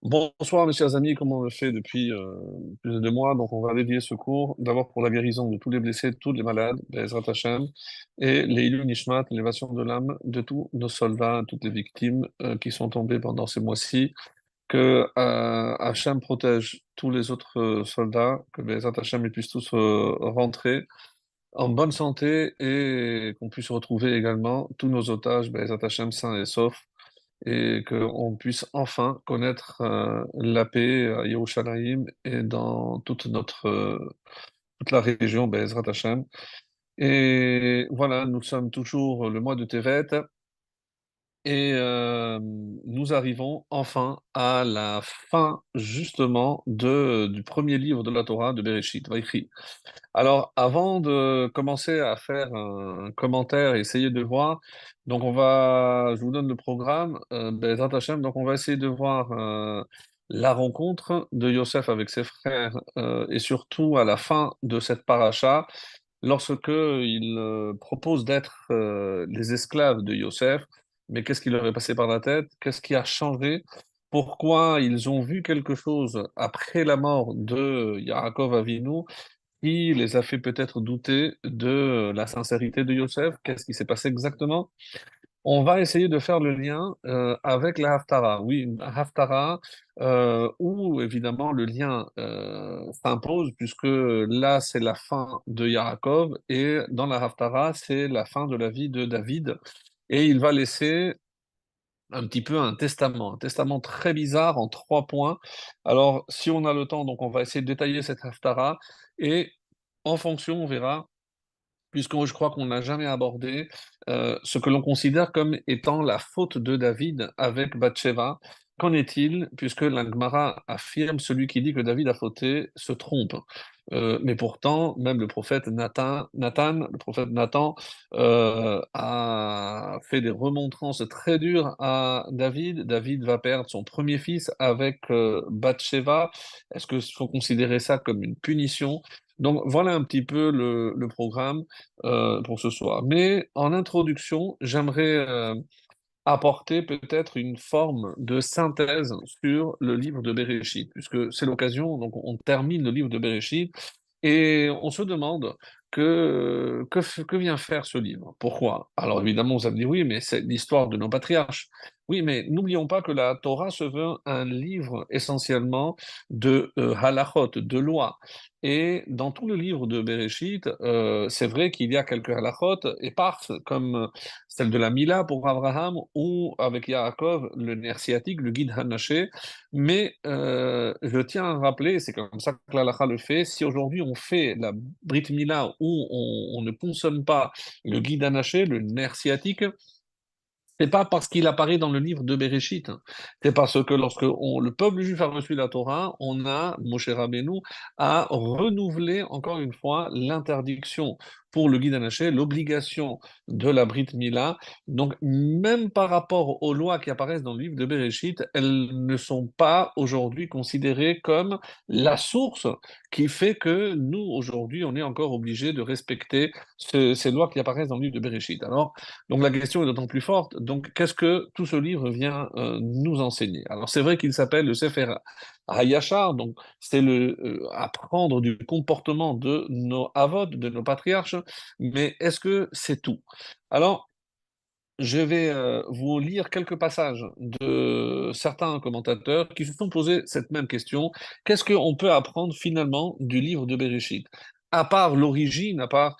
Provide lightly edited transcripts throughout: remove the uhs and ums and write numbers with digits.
Bonsoir mes chers amis, comme on le fait depuis plus de 2 mois, donc on va dédier ce cours d'abord pour la guérison de tous les blessés, de tous les malades, Be'ezrat Hashem, et les Ilou Nishmat, l'élévation de l'âme de tous nos soldats, toutes les victimes qui sont tombées pendant ces mois-ci, que Hashem protège tous les autres soldats, que Be'ezrat Hashem ils puissent tous rentrer en bonne santé et qu'on puisse retrouver également tous nos otages, Be'ezrat Hashem, sains et saufs et qu'on puisse enfin connaître la paix à Yerushalayim et dans toute la région, Be'ezrat Hashem. Et voilà, nous sommes toujours le mois de Tevet et nous arrivons enfin à la fin justement du premier livre de la Torah de Bereshit, Vaïchi. Alors, avant de commencer à faire un commentaire et essayer de voir, donc je vous donne le programme, Be'ezrat Hashem, donc on va essayer de voir la rencontre de Yosef avec ses frères et surtout à la fin de cette paracha, lorsque il propose d'être les esclaves de Yosef, mais qu'est-ce qui leur est passé par la tête? Qu'est-ce qui a changé? Pourquoi ils ont vu quelque chose après la mort de Yaakov Avinu qui les a fait peut-être douter de la sincérité de Yosef. Qu'est-ce qui s'est passé exactement? On va essayer de faire le lien avec la Haftara. Oui, une Haftara où évidemment le lien s'impose puisque là c'est la fin de Yaakov et dans la Haftara c'est la fin de la vie de David et il va laisser un petit peu un testament très bizarre en 3 points. Alors si on a le temps, donc on va essayer de détailler cette Haftara et en fonction, on verra, puisque je crois qu'on n'a jamais abordé ce que l'on considère comme étant la faute de David avec Bathsheba. Qu'en est-il, puisque la Gemara affirme celui qui dit que David a fauté se trompe. Mais pourtant, même le prophète le prophète Nathan, a fait des remontrances très dures à David. David va perdre son premier fils avec Bathsheba. Est-ce qu'il faut considérer ça comme une punition? Donc voilà un petit peu le programme pour ce soir. Mais en introduction, j'aimerais apporter peut-être une forme de synthèse sur le livre de Bereshit, puisque c'est l'occasion, donc on termine le livre de Bereshit, et on se demande que vient faire ce livre? Pourquoi? Alors évidemment, vous allez me dire, oui, mais c'est l'histoire de nos patriarches. Oui, mais n'oublions pas que la Torah se veut un livre essentiellement de halachot, de lois. Et dans tout le livre de Bereshit, c'est vrai qu'il y a quelques halachot éparses, comme celle de la Mila pour Abraham, ou avec Yaakov, le nerf sciatique, le guide Hanaché, mais je tiens à rappeler, c'est comme ça que l'Alakha le fait, si aujourd'hui on fait la Brit Mila où on ne consomme pas le guide anaché, le nerf sciatique, c'est pas parce qu'il apparaît dans le livre de Bereshit. C'est parce que le peuple juif a reçu la Torah, on a, Moshe Rabbeinu, a renouvelé encore une fois l'interdiction pour le guide anaché, l'obligation de la Brit Mila. Donc, même par rapport aux lois qui apparaissent dans le livre de Bereshit, elles ne sont pas aujourd'hui considérées comme la source qui fait que nous, aujourd'hui, on est encore obligés de respecter ces lois qui apparaissent dans le livre de Bereshit. Alors, donc la question est d'autant plus forte. Donc qu'est-ce que tout ce livre vient nous enseigner? Alors c'est vrai qu'il s'appelle le Sefer HaYashar, donc c'est le apprendre du comportement de nos avot, de nos patriarches, mais est-ce que c'est tout? Alors je vais vous lire quelques passages de certains commentateurs qui se sont posé cette même question. Qu'est-ce qu'on peut apprendre finalement du livre de Bereshit? À part l'origine, à part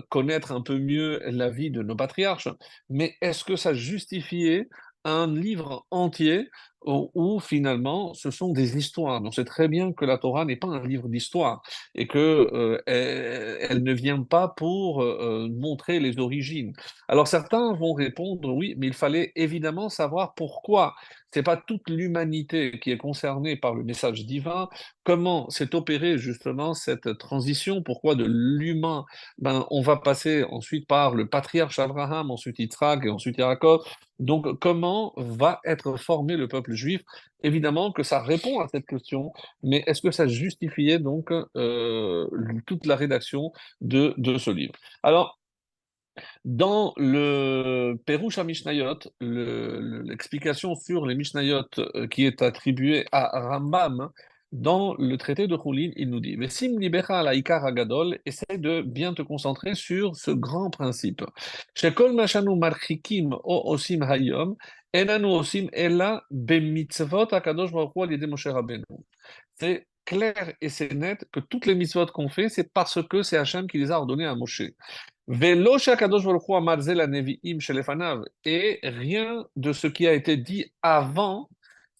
connaître un peu mieux la vie de nos patriarches, mais est-ce que ça justifiait un livre entier où finalement ce sont des histoires? On sait très bien que la Torah n'est pas un livre d'histoire et que elle ne vient pas pour montrer les origines. Alors certains vont répondre oui, mais il fallait évidemment savoir pourquoi. C'est pas toute l'humanité qui est concernée par le message divin. Comment s'est opérée justement cette transition? Pourquoi de l'humain, on va passer ensuite par le patriarche Abraham, ensuite Yitzhak et ensuite Yaakov. Donc comment va être formé le peuple juif? Évidemment que ça répond à cette question, mais est-ce que ça justifiait donc toute la rédaction de ce livre? Alors Dans le Perush HaMishnayot, l'explication sur les Mishnayot qui est attribuée à Rambam, dans le traité de Choulin, il nous dit Vesim libera ala ikar hagadol, essaie de bien te concentrer sur ce grand principe. Shekol mashanu marchikim o osim hayom, enanu osim ella bemitzvot akadosh baruch hu al yedei Moshe Rabbeinu. C'est clair et c'est net que toutes les mitzvot qu'on fait, c'est parce que c'est Hachem qui les a ordonnées à Moshe. Velo shakadosh baruch hu amar ze laneviim shelefanav, et rien de ce qui a été dit avant,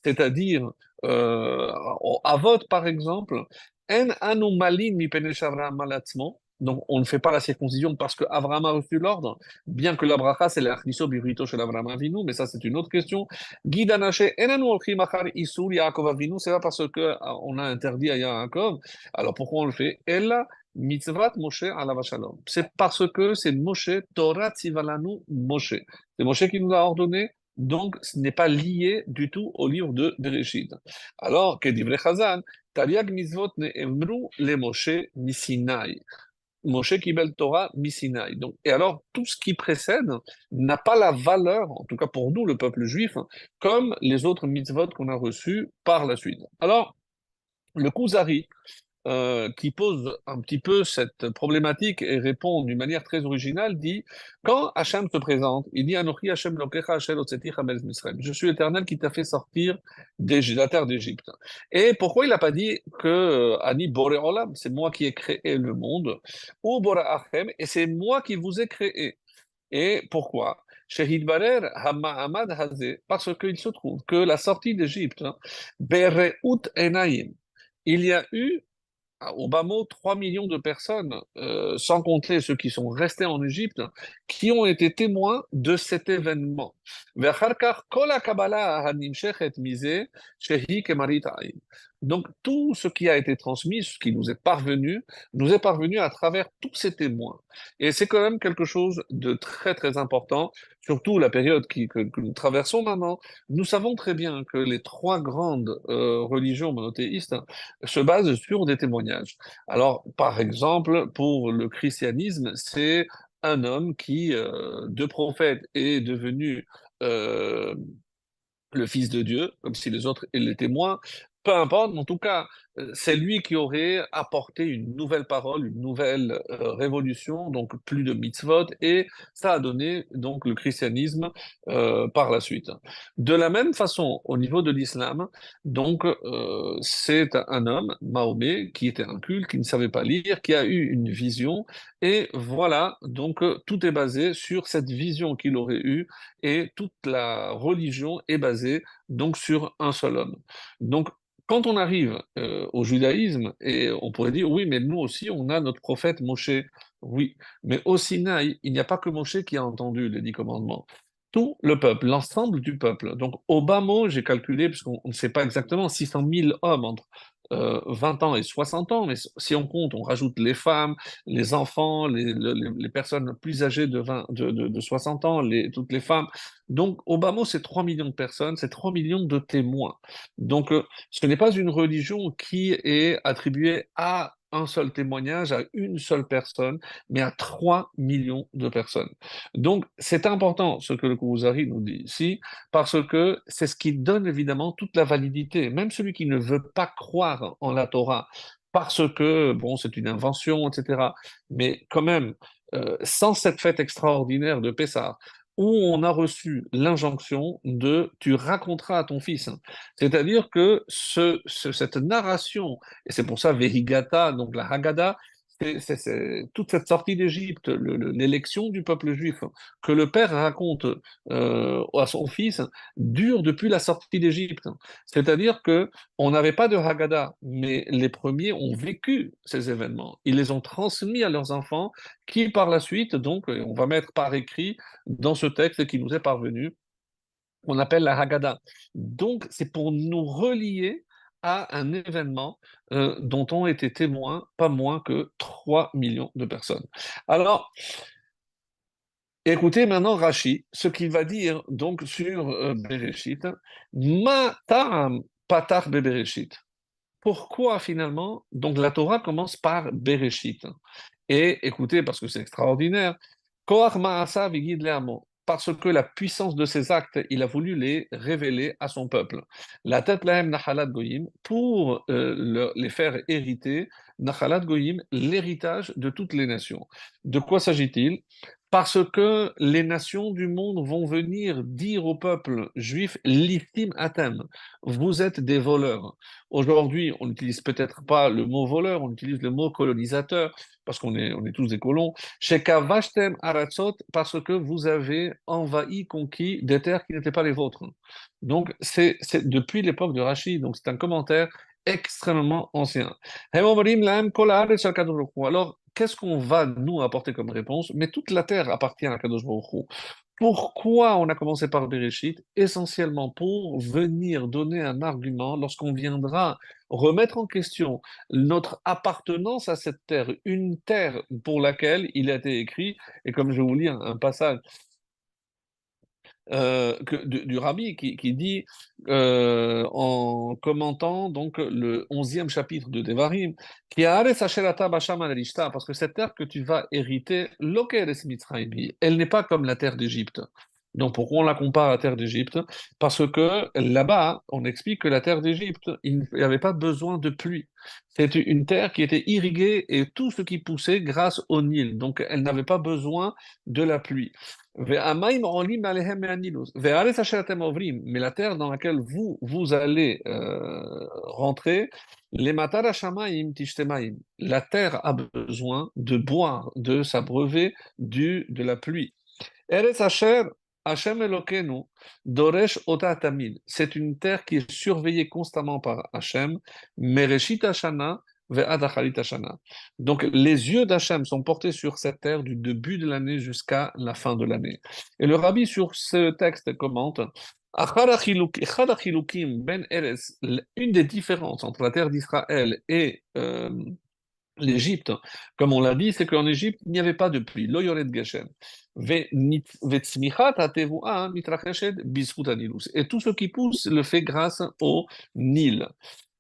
c'est-à-dire au Avot par exemple, en anu malin mipene shavram malatzmo. Donc on ne fait pas la circoncision parce que Abraham a reçu l'ordre, bien que la bracha c'est l'achniso birito shel Abraham Avinu, mais ça c'est une autre question. Guidanache en anu olchim achar isur Yaakov Avinu, c'est pas parce que on a interdit à Yaakov. Alors pourquoi on le fait? Ella Mitzvat Moshe alav shalom. C'est parce que c'est Moshe, Torah Tzivalanu Moshe. C'est Moshe qui nous a ordonné, donc ce n'est pas lié du tout au livre de Bereshit. Alors, que dit Chazan, Tariag Mitzvot ne'emru le Moshe Misinai. Moshe Kibel Torah Misinai. Donc, et alors, tout ce qui précède n'a pas la valeur, en tout cas pour nous, le peuple juif, comme les autres mitzvot qu'on a reçus par la suite. Alors, le Kuzari, qui pose un petit peu cette problématique et répond d'une manière très originale, dit quand Hachem se présente, il dit Anochi Hachem Lokecha Hachem Otzeticha Be'ez Mitzrayim. Je suis l'Éternel qui t'a fait sortir de la terre d'Égypte. Et pourquoi il n'a pas dit que Ani Boré Olam, c'est moi qui ai créé le monde, ou Boré Achem, et c'est moi qui vous ai créé. Et pourquoi? Shehid Barer Hama'amad Hazé, parce qu'il se trouve que la sortie d'Égypte, Bereut Enayim, il y a eu au bas mot, 3 millions de personnes, sans compter ceux qui sont restés en Égypte, qui ont été témoins de cet événement. Donc tout ce qui a été transmis, ce qui nous est parvenu à travers tous ces témoins. Et c'est quand même quelque chose de très très important, surtout la période que nous traversons maintenant. Nous savons très bien que les trois grandes religions monothéistes se basent sur des témoignages. Alors, par exemple, pour le christianisme, c'est un homme qui, de prophète, est devenu euh, le Fils de Dieu, comme si les autres étaient témoins. Peu importe, mais en tout cas, c'est lui qui aurait apporté une nouvelle parole, une nouvelle révolution, donc plus de mitzvot, et ça a donné donc le christianisme par la suite. De la même façon, au niveau de l'islam, donc c'est un homme, Mahomet, qui était un culte, qui ne savait pas lire, qui a eu une vision, et voilà, donc tout est basé sur cette vision qu'il aurait eue, et toute la religion est basée donc sur un seul homme. Donc, quand on arrive au judaïsme, et on pourrait dire, oui, mais nous aussi, on a notre prophète Moshe. Oui, mais au Sinaï, il n'y a pas que Moshe qui a entendu les 10 commandements. Tout le peuple, l'ensemble du peuple. Donc, au bas mot, j'ai calculé, puisqu'on ne sait pas exactement, 600 000 hommes entre 20 ans et 60 ans, mais si on compte, on rajoute les femmes, les enfants, les personnes plus âgées de 60 ans, toutes les femmes. Donc, au bas mot, c'est 3 millions de personnes, c'est 3 millions de témoins. Donc, ce n'est pas une religion qui est attribuée à un seul témoignage, à une seule personne, mais à 3 millions de personnes. Donc, c'est important ce que le Kourouzari nous dit ici, parce que c'est ce qui donne évidemment toute la validité. Même celui qui ne veut pas croire en la Torah, parce que, bon, c'est une invention, etc. Mais quand même, sans cette fête extraordinaire de Pessah, où on a reçu l'injonction de tu raconteras à ton fils. C'est-à-dire que cette narration, et c'est pour ça Vehigata, donc la Haggadah, toute cette sortie d'Égypte, l'élection du peuple juif, que le père raconte à son fils, dure depuis la sortie d'Égypte. C'est-à-dire que on n'avait pas de Haggadah, mais les premiers ont vécu ces événements. Ils les ont transmis à leurs enfants, qui par la suite, donc, on va mettre par écrit dans ce texte qui nous est parvenu, qu'on appelle la Haggadah. Donc, c'est pour nous relier à un événement dont ont été témoins pas moins que 3 millions de personnes. Alors, écoutez maintenant Rashi, ce qu'il va dire donc sur Bereshit. Ma ta'am patar Bereshit. Pourquoi finalement, donc la Torah commence par Bereshit. Et écoutez, parce que c'est extraordinaire, Koach Ma'asa Vigid Le'amo. Parce que la puissance de ses actes, il a voulu les révéler à son peuple. La tête lahem nachalat goyim, pour les faire hériter, nachalat goyim, l'héritage de toutes les nations. De quoi s'agit-il? Parce que les nations du monde vont venir dire au peuple juif, liftim atem, vous êtes des voleurs. Aujourd'hui, on n'utilise peut-être pas le mot voleur, on utilise le mot colonisateur, parce on est tous des colons. Shekavashtem aratzot, parce que vous avez envahi, conquis des terres qui n'étaient pas les vôtres. Donc, c'est depuis l'époque de Rachid, donc c'est un commentaire extrêmement ancien. Hem omrim lahem kol haaretz shel Kadosh Baruch Hu. Alors, qu'est-ce qu'on va nous apporter comme réponse? Mais toute la terre appartient à Kadosh Baruch Hu. Pourquoi on a commencé par Bereshit? Essentiellement pour venir donner un argument lorsqu'on viendra remettre en question notre appartenance à cette terre, une terre pour laquelle il a été écrit, et comme je vais vous lire un passage du rabbi qui dit, en commentant donc le 11e chapitre de Devarim, qui parce que cette terre que tu vas hériter, elle n'est pas comme la terre d'Égypte. Donc pourquoi on la compare à la terre d'Égypte? Parce que là-bas, on explique que la terre d'Égypte, il n'y avait pas besoin de pluie. C'est une terre qui était irriguée et tout ce qui poussait grâce au Nil. Donc elle n'avait pas besoin de la pluie. והמים עולים מעליהם מהנילוס. והארץ אשר אתם עוברים, mais la terre dans laquelle vous allez rentrer, למטר השמיים תשתה מים. La terre a besoin de boire, de s'abreuver de la pluie. Eretz Asher, Hashem Elokeinu, Doresh Ota Tamid. C'est une terre qui est surveillée constamment par Hashem, Mereshit Hashana, Ve'ad Acharit Hashana. Donc les yeux d'Hachem sont portés sur cette terre du début de l'année jusqu'à la fin de l'année. Et le rabbi sur ce texte commente, ben une des différences entre la terre d'Israël et l'Égypte, comme on l'a dit, c'est qu'en Égypte, il n'y avait pas de pluie. Lo yored geshem. Vetzmichat hatevua mitracheshet bizchut hanilus. Et tout ce qui pousse le fait grâce au Nil.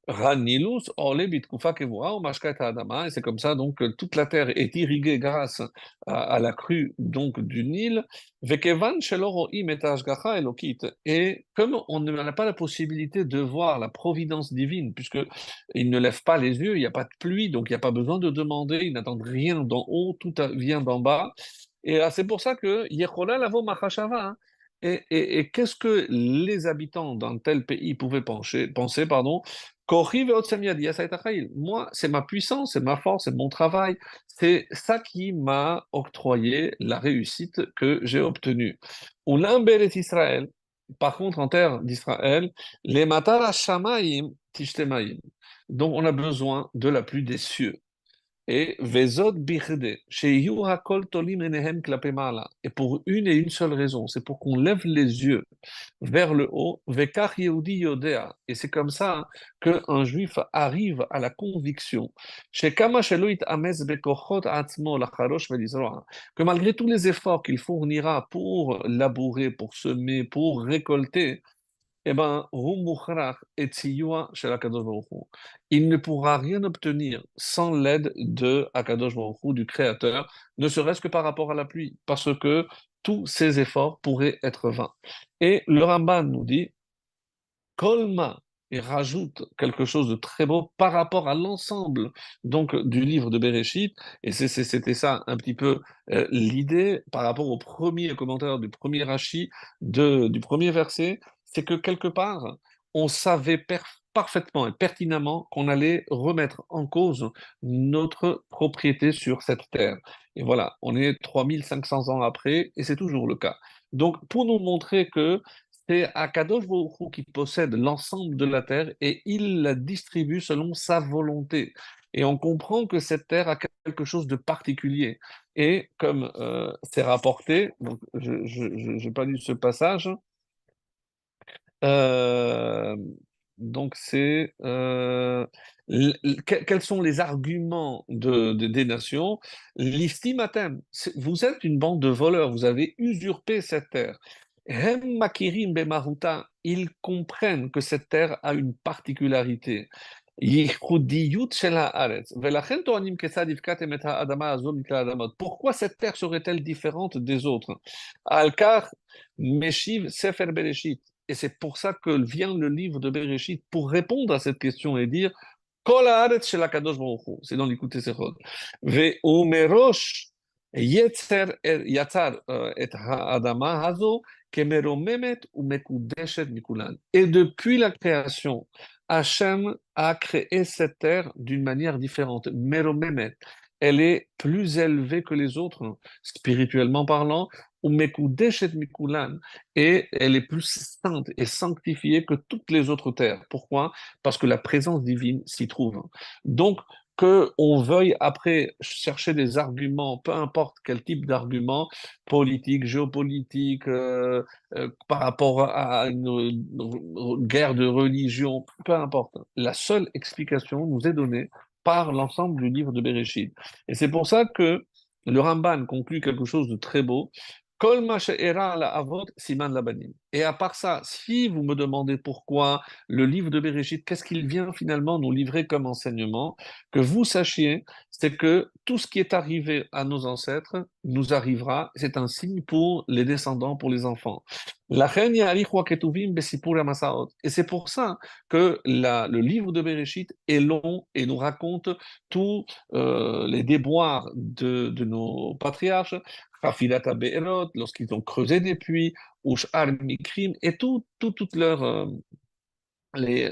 Ranilus, Orle, Bitkufa, Kevura, Mashkat Adama, et c'est comme ça donc que toute la terre est irriguée grâce à la crue donc du Nil. Vekevan Sheloro Im et Ashgacha Elokit. Et comme on n'a pas la possibilité de voir la providence divine, puisque ils ne lèvent pas les yeux, il n'y a pas de pluie, donc il n'y a pas besoin de demander, ils n'attendent rien d'en haut, tout vient d'en bas. Et c'est pour ça que Yechola Lavo Machashava, hein. Et qu'est-ce que les habitants d'un tel pays pouvaient penser, pardon, moi, c'est ma puissance, c'est ma force, c'est mon travail. C'est ça qui m'a octroyé la réussite que j'ai obtenue. Israël, par contre, en terre d'Israël, les matar shamaim tishtemaim. Donc, on a besoin de la pluie des cieux. Et Vezod Birde, sheyu hakol tolim enehem klape ma'ala. Et pour une seule raison, c'est pour qu'on lève les yeux vers le haut, Vekach Yehudi Yodea. Et c'est comme ça hein, qu'un juif arrive à la conviction, Shekama shelo yit'amez bekochot atzmo lacharosh velizroa, que malgré tous les efforts qu'il fournira pour labourer, pour semer, pour récolter, eh ben, hu mukhrach et tziyua shel HaKadosh Baruch Hu. Il ne pourra rien obtenir sans l'aide de Akadosh Baruch Hu, du Créateur, ne serait-ce que par rapport à la pluie, parce que tous ces efforts pourraient être vains. Et le Ramban nous dit, Kolma, et rajoute quelque chose de très beau par rapport à l'ensemble donc du livre de Bereshit, et c'était ça un petit peu l'idée par rapport au premier commentaire du premier Rashi, du premier verset, c'est que quelque part, on savait parfaitement et pertinemment qu'on allait remettre en cause notre propriété sur cette terre. Et voilà, on est 3500 ans après, et c'est toujours le cas. Donc, pour nous montrer que c'est Akadosh Baruch Hu qui possède l'ensemble de la terre et il la distribue selon sa volonté. Et on comprend que cette terre a quelque chose de particulier. Et comme c'est rapporté, donc je n'ai pas lu ce passage, euh, donc c'est quels sont les arguments des nations? L'istimatem, vous êtes une bande de voleurs, vous avez usurpé cette terre. Hem makirim bemaruta, ils comprennent que cette terre a une particularité. ייחודיות של הארץ, ולכן טוענים כיצד הפקעתם את האדמה הזו מכלל האדמות. Pourquoi cette terre serait-elle différente des autres? על כך משיב ספר בראשית, et c'est pour ça que vient le livre de Bereshit, pour répondre à cette question et dire כל הארץ של הקדוש ברוך הוא, c'est dans l'écoute ספרות, ומראש יצר את האדמה הזו כמרוממת ומקודשת מכולן. Et depuis la création, Hachem a créé cette terre d'une manière différente. Meromemet, elle est plus élevée que les autres, spirituellement parlant, ou Mekudeshet Mikulan, et elle est plus sainte et sanctifiée que toutes les autres terres. Pourquoi? Parce que la présence divine s'y trouve. Donc, que on veuille après chercher des arguments, peu importe quel type d'argument, politique, géopolitique, par rapport à une guerre de religion, peu importe. La seule explication nous est donnée par l'ensemble du livre de Bereshit. Et c'est pour ça que le Ramban conclut quelque chose de très beau. Kol ma she'era la avot siman labanim. Et à part ça, si vous me demandez pourquoi le livre de Bereshit, qu'est-ce qu'il vient finalement nous livrer comme enseignement, que vous sachiez, c'est que tout ce qui est arrivé à nos ancêtres nous arrivera, c'est un signe pour les descendants, pour les enfants. Lachen ya'arichu haketuvim besipur hamasaot. Et c'est pour ça que le livre de Bereshit est long et nous raconte tous les déboires de nos patriarches, Rafilat Be'erot, lorsqu'ils ont creusé des puits, Ush'ar Mikrim, et toutes leurs les,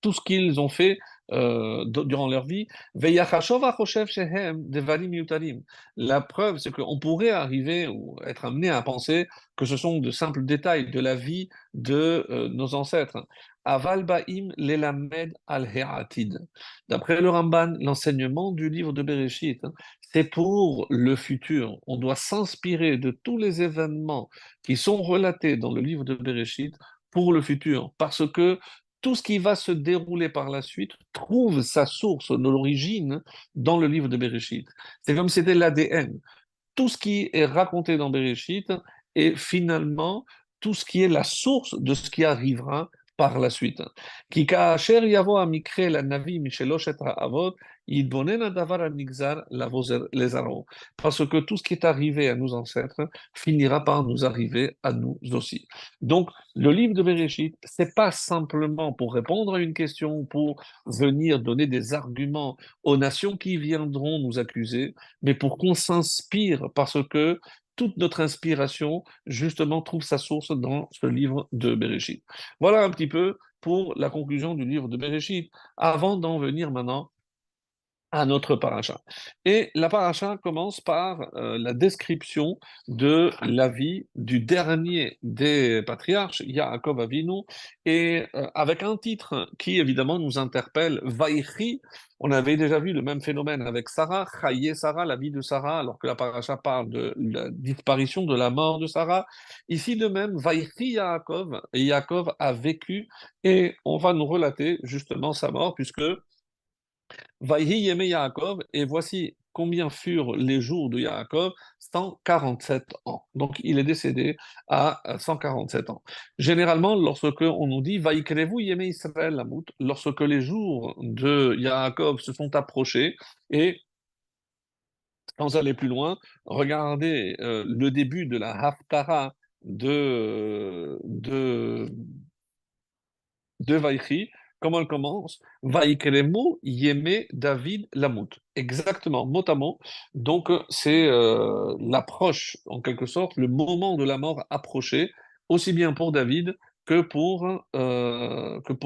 tout ce qu'ils ont fait durant leur vie. Veyachashov achoshev shehem devarim miutarim. La preuve, c'est qu'on pourrait arriver ou être amené à penser que ce sont de simples détails de la vie de nos ancêtres. Aval ba'im lelamed al he'atid. D'après le Ramban, l'enseignement du livre de Bereshit, c'est pour le futur. On doit s'inspirer de tous les événements qui sont relatés dans le livre de Bereshit pour le futur, parce que tout ce qui va se dérouler par la suite trouve sa source, l'origine, dans le livre de Bereshit. C'est comme si c'était l'ADN. Tout ce qui est raconté dans Bereshit est finalement tout ce qui est la source de ce qui arrivera par la suite. כי כאשר יבוא המקרה לנביא משלושת האבות, יתבונן הדבר הנגזר לבוא לזרעו. Parce que tout ce qui est arrivé à nos ancêtres finira par nous arriver à nous aussi. Donc, le livre de Bereshit, c'est pas simplement pour répondre à une question, pour venir donner des arguments aux nations qui viendront nous accuser, mais pour qu'on s'inspire, parce que toute notre inspiration, justement, trouve sa source dans ce livre de Bereshit. Voilà un petit peu pour la conclusion du livre de Bereshit, avant d'en venir maintenant à notre paracha. Et la paracha commence par la description de la vie du dernier des patriarches, Yaakov Avinu, et avec un titre qui évidemment nous interpelle, Vaïchi. On avait déjà vu le même phénomène avec Sarah, Chaye Sarah, la vie de Sarah, alors que la paracha parle de la disparition, de la mort de Sarah. Ici de même, Vaïchi Yaakov, et Yaakov a vécu, et on va nous relater justement sa mort, puisque Vaïhi Yeme Yaakov, et voici combien furent les jours de Yaakov, 147 ans. Donc il est décédé à 147 ans. Généralement, lorsque on nous dit Vaïkrevu Yeme Israël Lamut, lorsque les jours de Yaakov se sont approchés, et sans aller plus loin, regardez le début de la Haftarah de Vaïchi, comment elle commence? Vaikremu Yeme David Lamut. Exactement, mot à mot. Donc, c'est l'approche, en quelque sorte, le moment de la mort approché, aussi bien pour David que pour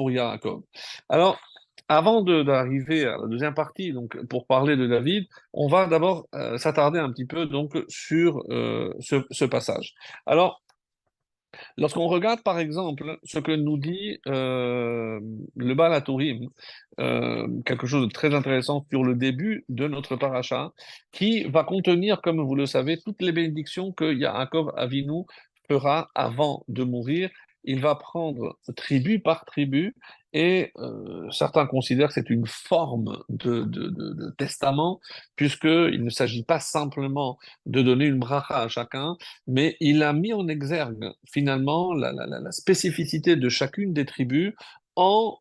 Yaakov. Alors, avant d'arriver à la deuxième partie, donc pour parler de David, on va d'abord s'attarder un petit peu donc sur ce passage. Alors, lorsqu'on regarde par exemple ce que nous dit le Baal HaTurim, quelque chose de très intéressant sur le début de notre paracha, qui va contenir, comme vous le savez, toutes les bénédictions que Yaakov Avinu fera avant de mourir. Il va prendre tribu par tribu et certains considèrent que c'est une forme de testament, puisqu'il ne s'agit pas simplement de donner une bracha à chacun, mais il a mis en exergue finalement la spécificité de chacune des tribus en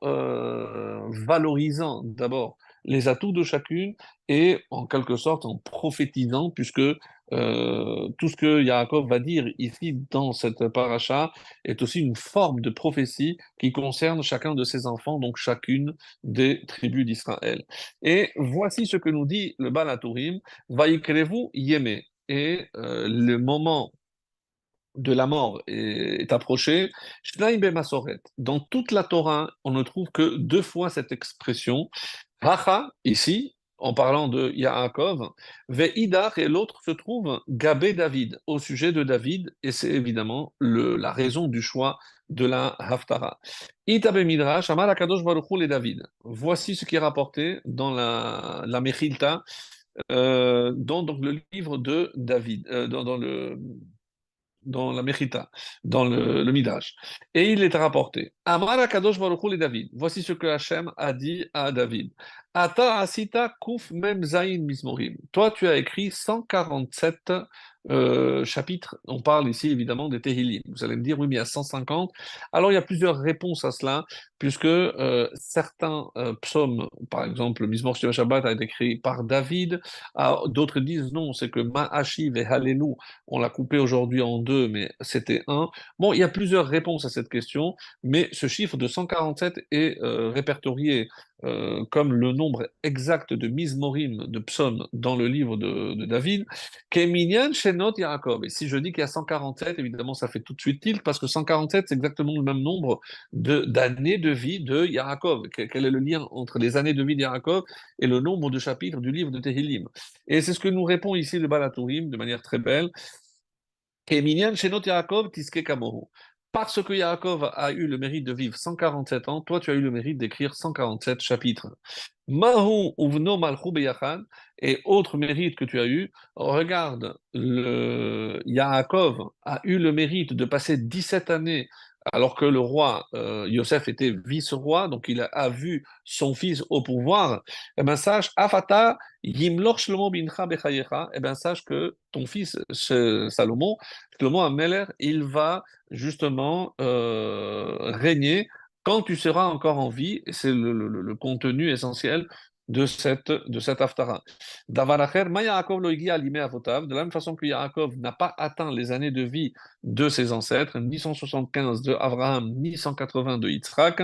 valorisant d'abord les atouts de chacune et en quelque sorte en prophétisant, puisque tout ce que Yaakov va dire ici dans cette paracha est aussi une forme de prophétie qui concerne chacun de ses enfants, donc chacune des tribus d'Israël. Et voici ce que nous dit le Baal HaTurim, Vaikrevu Yeme. Et le moment de la mort est approché. Shnaim Masoret. Dans toute la Torah, on ne trouve que deux fois cette expression. Racha, ici, en parlant de Yaakov, Ve'idar, et l'autre se trouve Gabé David, au sujet de David, et c'est évidemment la raison du choix de la Haftara. Itabe Midrash, Amar Akadosh Baruch Hu le David. Voici ce qui est rapporté dans la Mechilta, dans donc, le livre de David, dans la Mechita, dans le Midrash. Et il est rapporté. Amar Akadosh Baruch Hu le David. Voici ce que Hachem a dit à David. Ata asita kuf mem zayin mizmorim. Toi, tu as écrit 147 chapitres. On parle ici évidemment des Tehillim. Vous allez me dire, oui, mais il y a 150. Alors, il y a plusieurs réponses à cela, puisque certains psaumes, par exemple, le Mizmor Shabbat a été écrit par David. Ah, d'autres disent non, c'est que Ma'ashiv et Hallelu, on l'a coupé aujourd'hui en deux, mais c'était un. Bon, il y a plusieurs réponses à cette question, mais ce chiffre de 147 est répertorié comme le nombre exact de Mizmorim, de psaumes, dans le livre de David, Keminyan Shenot Yaakov. Et si je dis qu'il y a 147, évidemment, ça fait tout de suite tilt, parce que 147, c'est exactement le même nombre d'années de vie de Yaakov. Quel est le lien entre les années de vie de Yaakov et le nombre de chapitres du livre de Tehillim? Et c'est ce que nous répond ici le Baal HaTurim de manière très belle. Keminyan Shenot Yaakov Tiske Kamohu. Parce que Yaakov a eu le mérite de vivre 147 ans, toi tu as eu le mérite d'écrire 147 chapitres. Mahu uvno malchu beyachad, et autre mérite que tu as eu, regarde, Yaakov a eu le mérite de passer 17 années alors que le roi Yosef était vice-roi, donc il a vu son fils au pouvoir. Eh bien sache, Afata yimloch Shlomo bincha bechayecha, eh bien sache que ton fils Salomon, Shlomo Ameler, il va justement régner quand tu seras encore en vie, et c'est le contenu essentiel de cette Haftara. Davaracher, ma Yaakov lo igi alimé avotav, de la même façon que Yaakov n'a pas atteint les années de vie de ses ancêtres, ni 175 de Abraham, ni 180 de Yitzhak,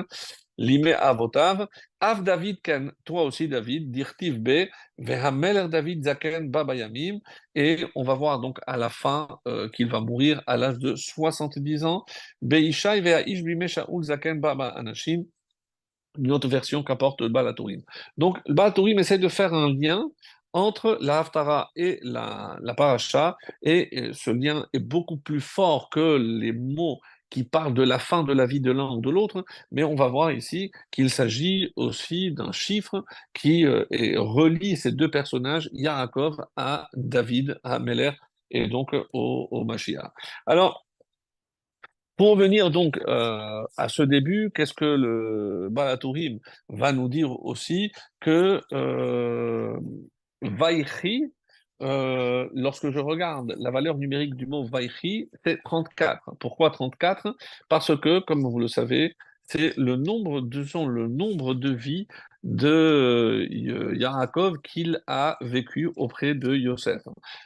limé avotav, av David ken, toi aussi David, dirtiv be, vehameler David zaken babayamim, et on va voir donc à la fin qu'il va mourir à l'âge de 70 ans, Beishai ve'aish bime Shaul zaken baba anashim, une autre version qu'apporte le Baal HaTurim. Donc, le Baal HaTurim essaie de faire un lien entre la Haftara et la Paracha, et ce lien est beaucoup plus fort que les mots qui parlent de la fin de la vie de l'un ou de l'autre, mais on va voir ici qu'il s'agit aussi d'un chiffre qui relie ces deux personnages, Yaakov à David, à Meler, et donc au Mashiach. Alors, pour venir donc à ce début, qu'est-ce que le Baal HaTurim va nous dire aussi que Vaïchi, lorsque je regarde la valeur numérique du mot Vaïchi, c'est 34. Pourquoi 34? Parce que, comme vous le savez, c'est le nombre de vies de Yaakov qu'il a vécu auprès de Yosef.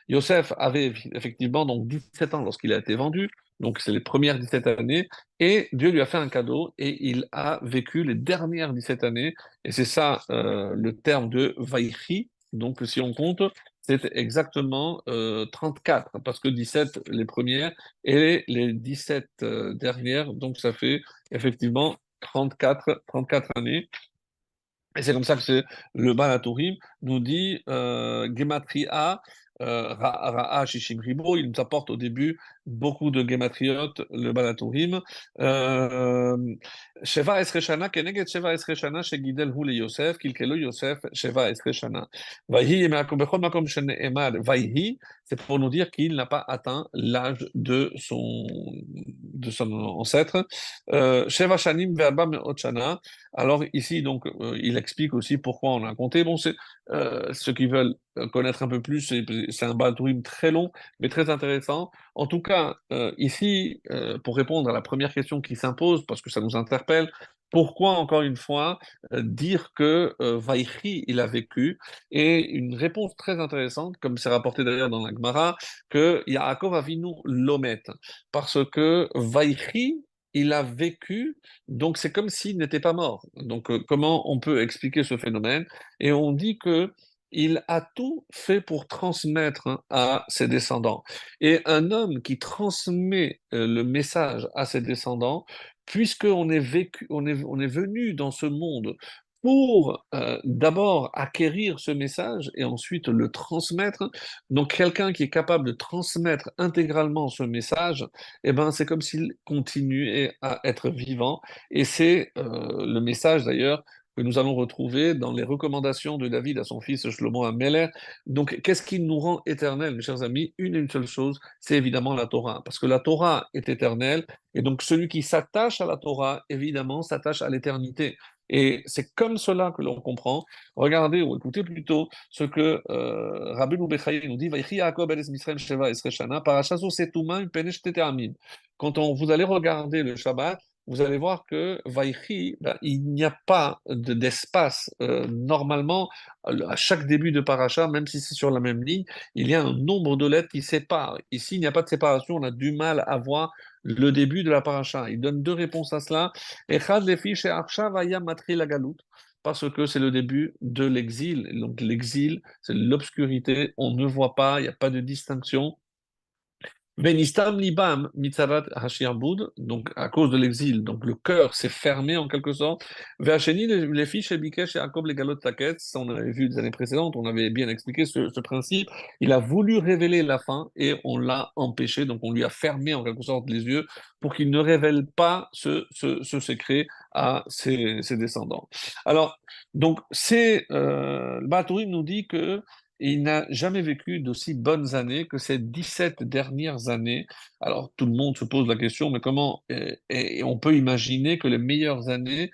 Yosef avait effectivement donc 17 ans lorsqu'il a été vendu, donc c'est les premières 17 années, et Dieu lui a fait un cadeau et il a vécu les dernières 17 années, et c'est ça le terme de Vaïchi. Donc si on compte, c'est exactement 34, parce que 17 les premières et les 17 dernières, donc ça fait effectivement 34 années. Et c'est comme ça que le Baal HaTurim nous dit Gematria, Ra'a Shishim Ribo. Il nous apporte au début beaucoup de Gematriot, le Baal HaTurim. Sheva Esre Shana, Keneged Sheva Esre Shana, Shegidel Hu le Yosef, Kilkelo Yosef, Sheva Esre Shana. Vayhi Yemakom Bechol Makom Shene'emad. Vayhi, c'est pour nous dire qu'il n'a pas atteint l'âge de son ancêtre. Sheva Shanim Ve'arba Me'ot Shana. Alors ici, donc, il explique aussi pourquoi on a compté. Bon, c'est ceux qui veulent connaître un peu plus, c'est un Baal HaTurim très long, mais très intéressant. En tout cas, ici, pour répondre à la première question qui s'impose, parce que ça nous interpelle, Pourquoi, encore une fois, dire que Vaïchi, il a vécu? Et une réponse très intéressante, comme c'est rapporté d'ailleurs dans la Gemara, que Yaakov Avinu l'omet. Parce que Vaïchi, il a vécu, donc c'est comme s'il n'était pas mort. Donc comment on peut expliquer ce phénomène? Et on dit que il a tout fait pour transmettre à ses descendants. Et un homme qui transmet le message à ses descendants, puisqu'on est vécu, on est venu dans ce monde pour d'abord acquérir ce message et ensuite le transmettre. Donc quelqu'un qui est capable de transmettre intégralement ce message, eh ben, c'est comme s'il continuait à être vivant. Et c'est le message d'ailleurs que nous allons retrouver dans les recommandations de David à son fils Shlomo Ameler. Donc, qu'est-ce qui nous rend éternels, mes chers amis? Une et une seule chose, c'est évidemment la Torah. Parce que la Torah est éternelle, et donc celui qui s'attache à la Torah, évidemment, s'attache à l'éternité. Et c'est comme cela que l'on comprend. Regardez ou écoutez plutôt ce que Rabbeinu Bechaye nous dit. Vaïchi Yaakov beres Misraim Sheva Esrei Shana, parashazo setuma penesh teteamim. Quand vous allez regarder le Shabbat, vous allez voir que Vaïchi, ben, il n'y a pas d'espace. Normalement, à chaque début de paracha, même si c'est sur la même ligne, il y a un nombre de lettres qui séparent. Ici, il n'y a pas de séparation, on a du mal à voir le début de la paracha. Il donne deux réponses à cela. Echad lefi she'achshav haya matril hagalut, parce que c'est le début de l'exil. Donc l'exil, c'est l'obscurité, on ne voit pas, il n'y a pas de distinction. Benistam libam mitzarat hashirbud, donc à cause de l'exil, donc le cœur s'est fermé en quelque sorte. Ve'acheni les fiches et bikesh et Jacob les galot taket, ça on avait vu les années précédentes, on avait bien expliqué ce principe. Il a voulu révéler la fin et on l'a empêché, donc on lui a fermé en quelque sorte les yeux pour qu'il ne révèle pas ce secret à ses descendants. Alors, donc c'est le Batouri nous dit que et il n'a jamais vécu d'aussi bonnes années que ces 17 dernières années. Alors, tout le monde se pose la question, mais comment et on peut imaginer que les meilleures années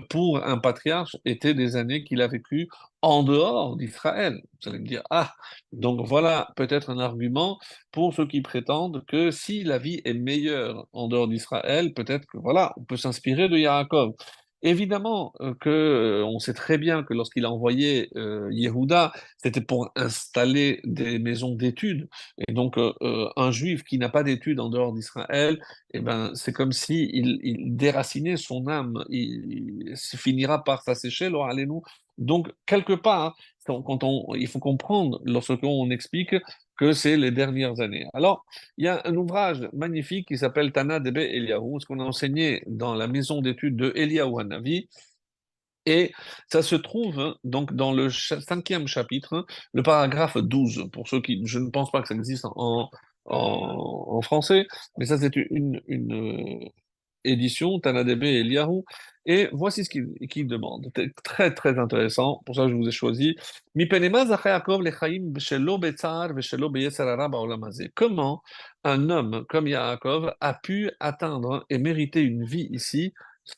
pour un patriarche étaient des années qu'il a vécues en dehors d'Israël. Vous allez me dire, ah, donc voilà peut-être un argument pour ceux qui prétendent que si la vie est meilleure en dehors d'Israël, peut-être que voilà, on peut s'inspirer de Yaakov. Évidemment que on sait très bien que lorsqu'il a envoyé Yehuda, c'était pour installer des maisons d'études. Et donc, un juif qui n'a pas d'études en dehors d'Israël, eh ben, c'est comme si il déracinait son âme. Il se finira par s'assécher, alors allez-nous. Donc, quelque part, il faut comprendre lorsqu'on explique que c'est les dernières années. Alors, il y a un ouvrage magnifique qui s'appelle Tana Debe Eliyahu, ce qu'on a enseigné dans la maison d'études de Eliyahu Hanavi, et ça se trouve donc dans le cinquième chapitre, le paragraphe 12, pour ceux qui, je ne pense pas que ça existe en français, mais ça c'est une édition, Tanadebe et Eliyahu, et voici ce qu'il demande. C'est très très intéressant, pour ça je vous ai choisi. Mipenema zache Yaakov lechaim shelo betzar veshelo beyetzer hara ba'olam hazeh. Comment un homme comme Yaakov a pu atteindre et mériter une vie ici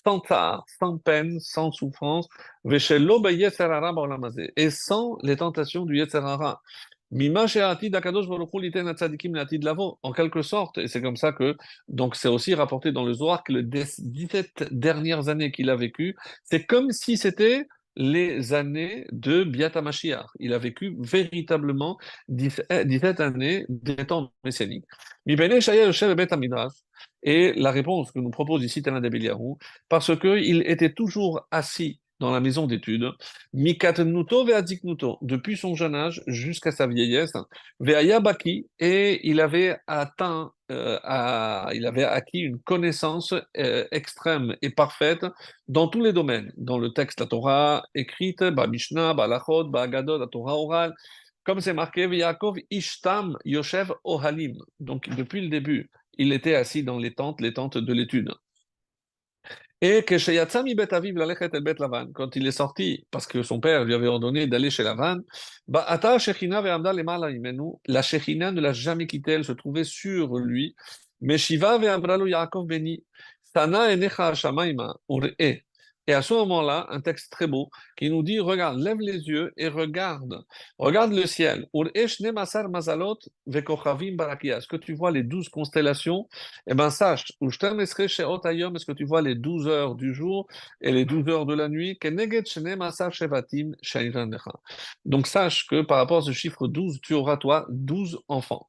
sans tsar, sans peine, sans souffrance, veshelo beyetzer hara ba'olam hazeh, et sans les tentations du yetzer hara. Mima she'atid hakadosh baruch hu liten hatzadikim le'atid lavo. En quelque sorte, et c'est comme ça que donc c'est aussi rapporté dans le Zohar que les 17 dernières années qu'il a vécues, c'est comme si c'était les années de Biat HaMashiach. Il a vécu véritablement 17 années des temps messianiques. Mipnei shaya yoshev bebet hamidrash. Et la réponse que nous propose ici Tana Debeliaru, parce qu'il était toujours assis dans la maison d'études, mikatnuto ve'adziknuto, depuis son jeune âge jusqu'à sa vieillesse, ve'ayabaki, et il avait atteint il avait acquis une connaissance extrême et parfaite dans tous les domaines, dans le texte, la Torah écrite, ba Mishnah, ba Lachot, ba Agadot, la Torah orale, comme c'est marqué, Yaakov Ishtam Yoshev Ohalim. Donc depuis le début, il était assis dans les tentes de l'étude. Et que chez Yatsami Bet Aviv Lalechet El Bet Lavan, quand il est sorti, parce que son père lui avait ordonné d'aller chez Lavan, bah, Ata Shechina ve'amda lemala imenu, la Shechina ne l'a jamais quitté, elle se trouvait sur lui. Mais Shiva ve'amra lo Yaakov beni, Sana enecha hashamaima, ur'e. Et à ce moment-là, un texte très beau qui nous dit, regarde, lève les yeux et regarde le ciel. Est-ce que tu vois les 12 constellations? Eh bien, sache, est-ce que tu vois les 12 heures du jour et les 12 heures de la nuit? Donc sache que par rapport à ce chiffre 12, tu auras toi 12 enfants.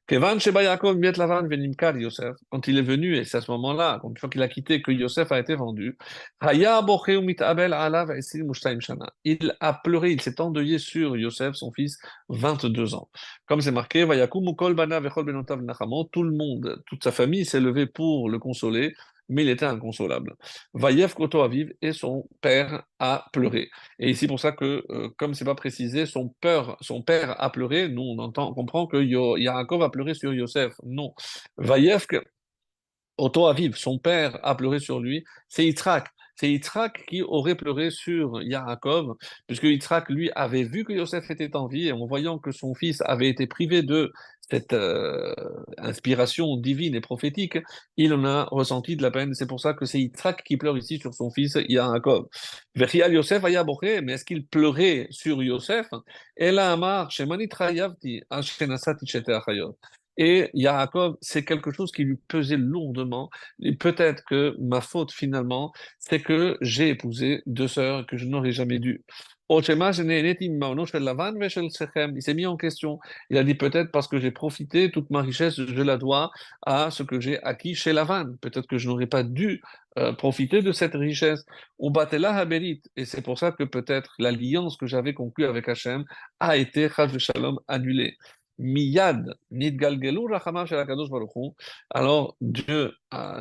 Kevan Sheba Yaakov Miet Lavan Venimkar Yosef, quand il est venu, et c'est à ce moment-là, une fois qu'il a quitté, que Yosef a été vendu, Haya Bocheu Mitabel Alav Esim Mushtaim Shana. Il a pleuré, il s'est endeuillé sur Yosef, son fils, 22 ans. Comme c'est marqué, Vayakum Kol Bana Vechol Benotav Nachamo, tout le monde, toute sa famille s'est levée pour le consoler, mais il était inconsolable. Vayev Koto Aviv, et son père a pleuré. Et ici, pour ça que, comme c'est pas précisé, son père a pleuré. Nous, on comprend que Yaakov a pleuré sur Yosef. Non. Vaïev, Otto Aviv, son père a pleuré sur lui. C'est Yitzhak. C'est Yitzhak qui aurait pleuré sur Yaakov, puisque Yitzhak, lui, avait vu que Yosef était en vie, et en voyant que son fils avait été privé de cette inspiration divine et prophétique, il en a ressenti de la peine. C'est pour ça que c'est Yitzhak qui pleure ici sur son fils Yaakov. Vechial Yosef aya boché, mais est-ce qu'il pleurait sur Yosef? Ela amar, shemani trayavti, ashenasati shete achayot. Et Yaakov, c'est quelque chose qui lui pesait lourdement. Et peut-être que ma faute finalement, c'est que j'ai épousé deux sœurs que je n'aurais jamais dû. Il s'est mis en question. Il a dit peut-être parce que j'ai profité, toute ma richesse, je la dois à ce que j'ai acquis chez Lavan. Peut-être que je n'aurais pas dû profiter de cette richesse. Et c'est pour ça que peut-être l'alliance que j'avais conclue avec Hachem a été, chas shalom, annulée. Miyad, nidgalgelu rachamav shel Hakadosh Baruch Hu. Alors Dieu a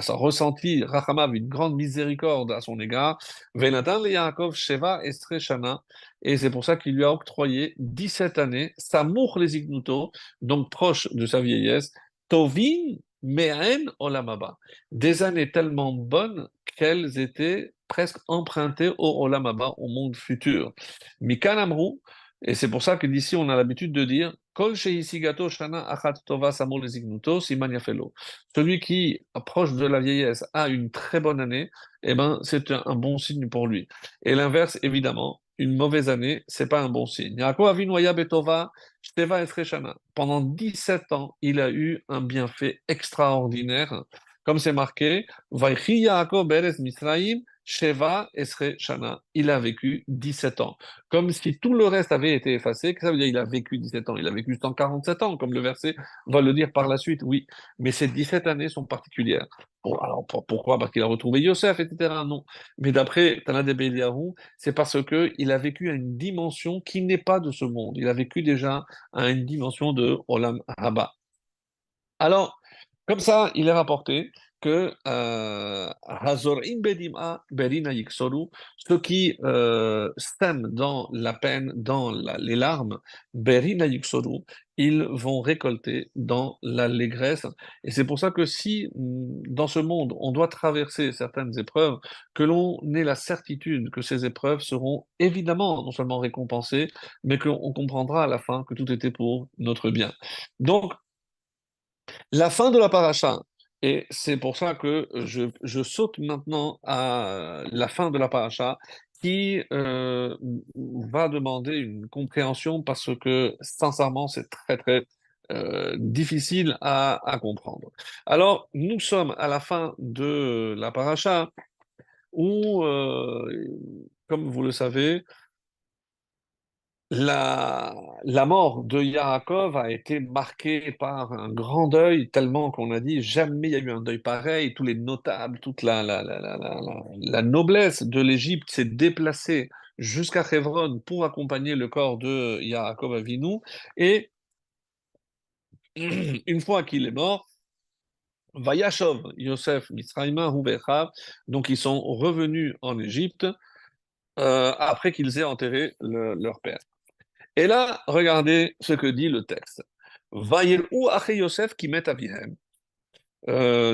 ressenti rachamav, une grande miséricorde à son égard. Venatan le Yaakov sheva estre shana. Et c'est pour ça qu'il lui a octroyé 17 années, samour les ignuto, donc proche de sa vieillesse, tovin me'en olamaba. Des années tellement bonnes qu'elles étaient presque empruntées au olamaba, au monde futur. Mikan amrou, et c'est pour ça que d'ici, on a l'habitude de dire Kol shehisigato shana achat tova samor lesignuto siman yafelo. Celui qui approche de la vieillesse a une très bonne année, eh ben, c'est un bon signe pour lui. Et l'inverse, évidemment, une mauvaise année, c'est pas un bon signe. Yaakov avinu haya betova shteva esre shana. Pendant 17 ans, il a eu un bienfait extraordinaire. Comme c'est marqué, Vaychi Yaakov be'eretz Misraïm Sheva Esre Shana. Il a vécu 17 ans. Comme si tout le reste avait été effacé. Que ça veut dire il a vécu 17 ans? Il a vécu 147 ans, comme le verset va le dire par la suite, oui. Mais ces 17 années sont particulières. Bon, alors pourquoi? Parce qu'il a retrouvé Yosef, etc. Non. Mais d'après Tana de Beliarou, c'est parce qu'il a vécu à une dimension qui n'est pas de ce monde. Il a vécu déjà à une dimension de Olam Haba. Alors, comme ça, il est rapporté que Hazorim Bedim'a Berina Yiksoru, ceux qui sèment dans la peine, dans les larmes, Berina Yiksoru, ils vont récolter dans l'allégresse. Et c'est pour ça que si dans ce monde, on doit traverser certaines épreuves, que l'on ait la certitude que ces épreuves seront évidemment non seulement récompensées, mais qu'on comprendra à la fin que tout était pour notre bien. Donc, la fin de la paracha, et c'est pour ça que je saute maintenant à la fin de la paracha, qui va demander une compréhension parce que sincèrement, c'est très très difficile à comprendre. Alors, nous sommes à la fin de la paracha où, comme vous le savez, la mort de Yaakov a été marquée par un grand deuil, tellement qu'on a dit jamais il y a eu un deuil pareil. Tous les notables, toute la noblesse de l'Égypte s'est déplacée jusqu'à Hebron pour accompagner le corps de Yaakov Avinu. Et une fois qu'il est mort, Vayashov, Yosef, Mitzrayim, Huvechav, donc ils sont revenus en Égypte après qu'ils aient enterré leur père. Et là, regardez ce que dit le texte. Vayel'u ache Yosef qui met Avihem.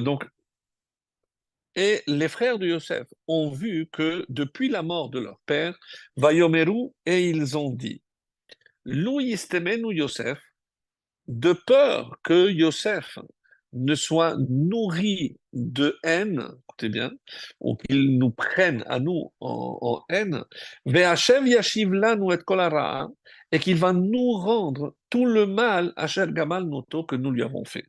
Donc, et les frères de Yosef ont vu que depuis la mort de leur père, Vayomeru, et ils ont dit, Lou yistemenu Yosef, de peur que Yosef ne soit nourri de haine, écoutez bien, ou qu'il nous prenne à nous en haine, Ve'Hashem yashiv lanu et kol hara'a, et qu'il va nous rendre tout le mal, Asher Gamal Noto, que nous lui avons fait.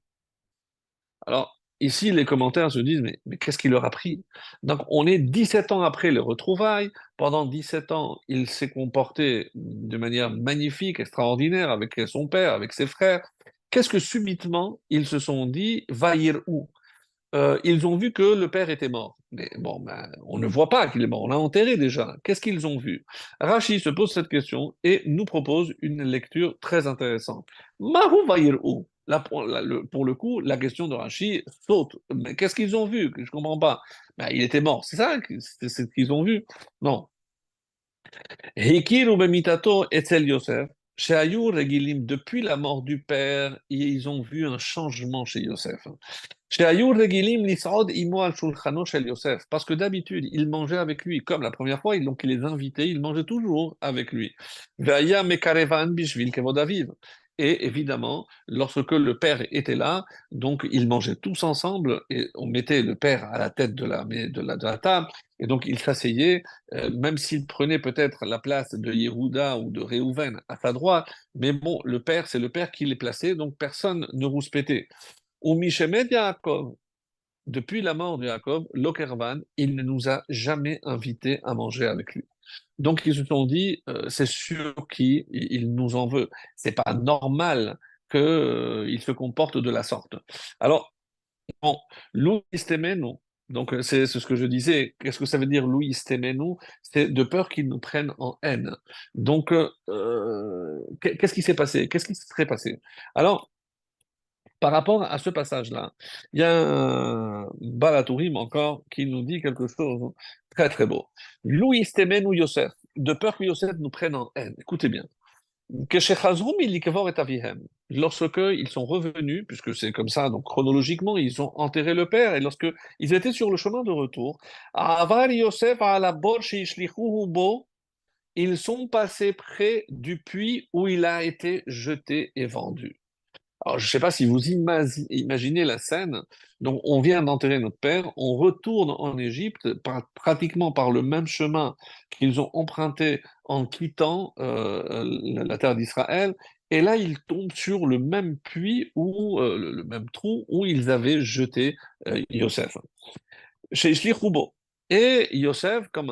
Alors, ici, les commentaires se disent, mais qu'est-ce qu'il leur a pris? Donc, on est 17 ans après les retrouvailles. Pendant 17 ans, il s'est comporté de manière magnifique, extraordinaire, avec son père, avec ses frères. Qu'est-ce que subitement, ils se sont dit, Vaïr où? Ils ont vu que le père était mort. Mais bon, ben, on ne voit pas qu'il est mort, on l'a enterré déjà. Qu'est-ce qu'ils ont vu? Rachi se pose cette question et nous propose une lecture très intéressante. Mahu Vayir'u. Là, pour le coup, la question de Rachi saute. Mais qu'est-ce qu'ils ont vu? Je ne comprends pas. Ben, il était mort, c'est ça? C'est ce qu'ils ont vu? Non. Hikiru bemitato etzel Yosef. Shehayu regilim, depuis la mort du père, ils ont vu un changement chez Yosef. שהיו רגילים לסעוד עמו על שולחנו של יוסף, parce que d'habitude, il mangeait avec lui, comme la première fois, donc il les invitait, il mangeait toujours avec lui. והיה מקרבן בשביל כבוד אביו. Et évidemment, lorsque le père était là, donc ils mangeaient tous ensemble et on mettait le père à la tête de la table et donc il s'asseyait, même s'il prenait peut-être la place de Yehuda ou de Réhouven à sa droite, mais bon, le père, c'est le père qui les plaçait, donc personne ne rouspétait. Ou Mishemet Yaakov, depuis la mort de Jacob, Lokervan, il ne nous a jamais invités à manger avec lui. Donc ils se sont dit, c'est sûr qu'il nous en veut. C'est pas normal qu'il se comporte de la sorte. Alors, bon, Louis Istemenu, donc c'est ce que je disais. Qu'est-ce que ça veut dire Louis Istemenu? C'est de peur qu'ils nous prennent en haine. Donc, qu'est-ce qui s'est passé? Qu'est-ce qui se serait passé? Alors, par rapport à ce passage-là, il y a un Balatourim encore qui nous dit quelque chose de très très beau. Louis Temen ou Yosef, de peur que Yosef nous prenne en haine. Écoutez bien. Lorsque ils sont revenus, puisque c'est comme ça, donc chronologiquement, ils ont enterré le père, et lorsque ils étaient sur le chemin de retour, Avar Yosef à la ils sont passés près du puits où il a été jeté et vendu. Alors, je ne sais pas si vous imaginez la scène. Donc, on vient d'enterrer notre père, on retourne en Égypte pratiquement par le même chemin qu'ils ont emprunté en quittant la terre d'Israël. Et là, ils tombent sur le même puits ou le même trou où ils avaient jeté Yosef. Chez Ishli Roubo. Et Yosef, comme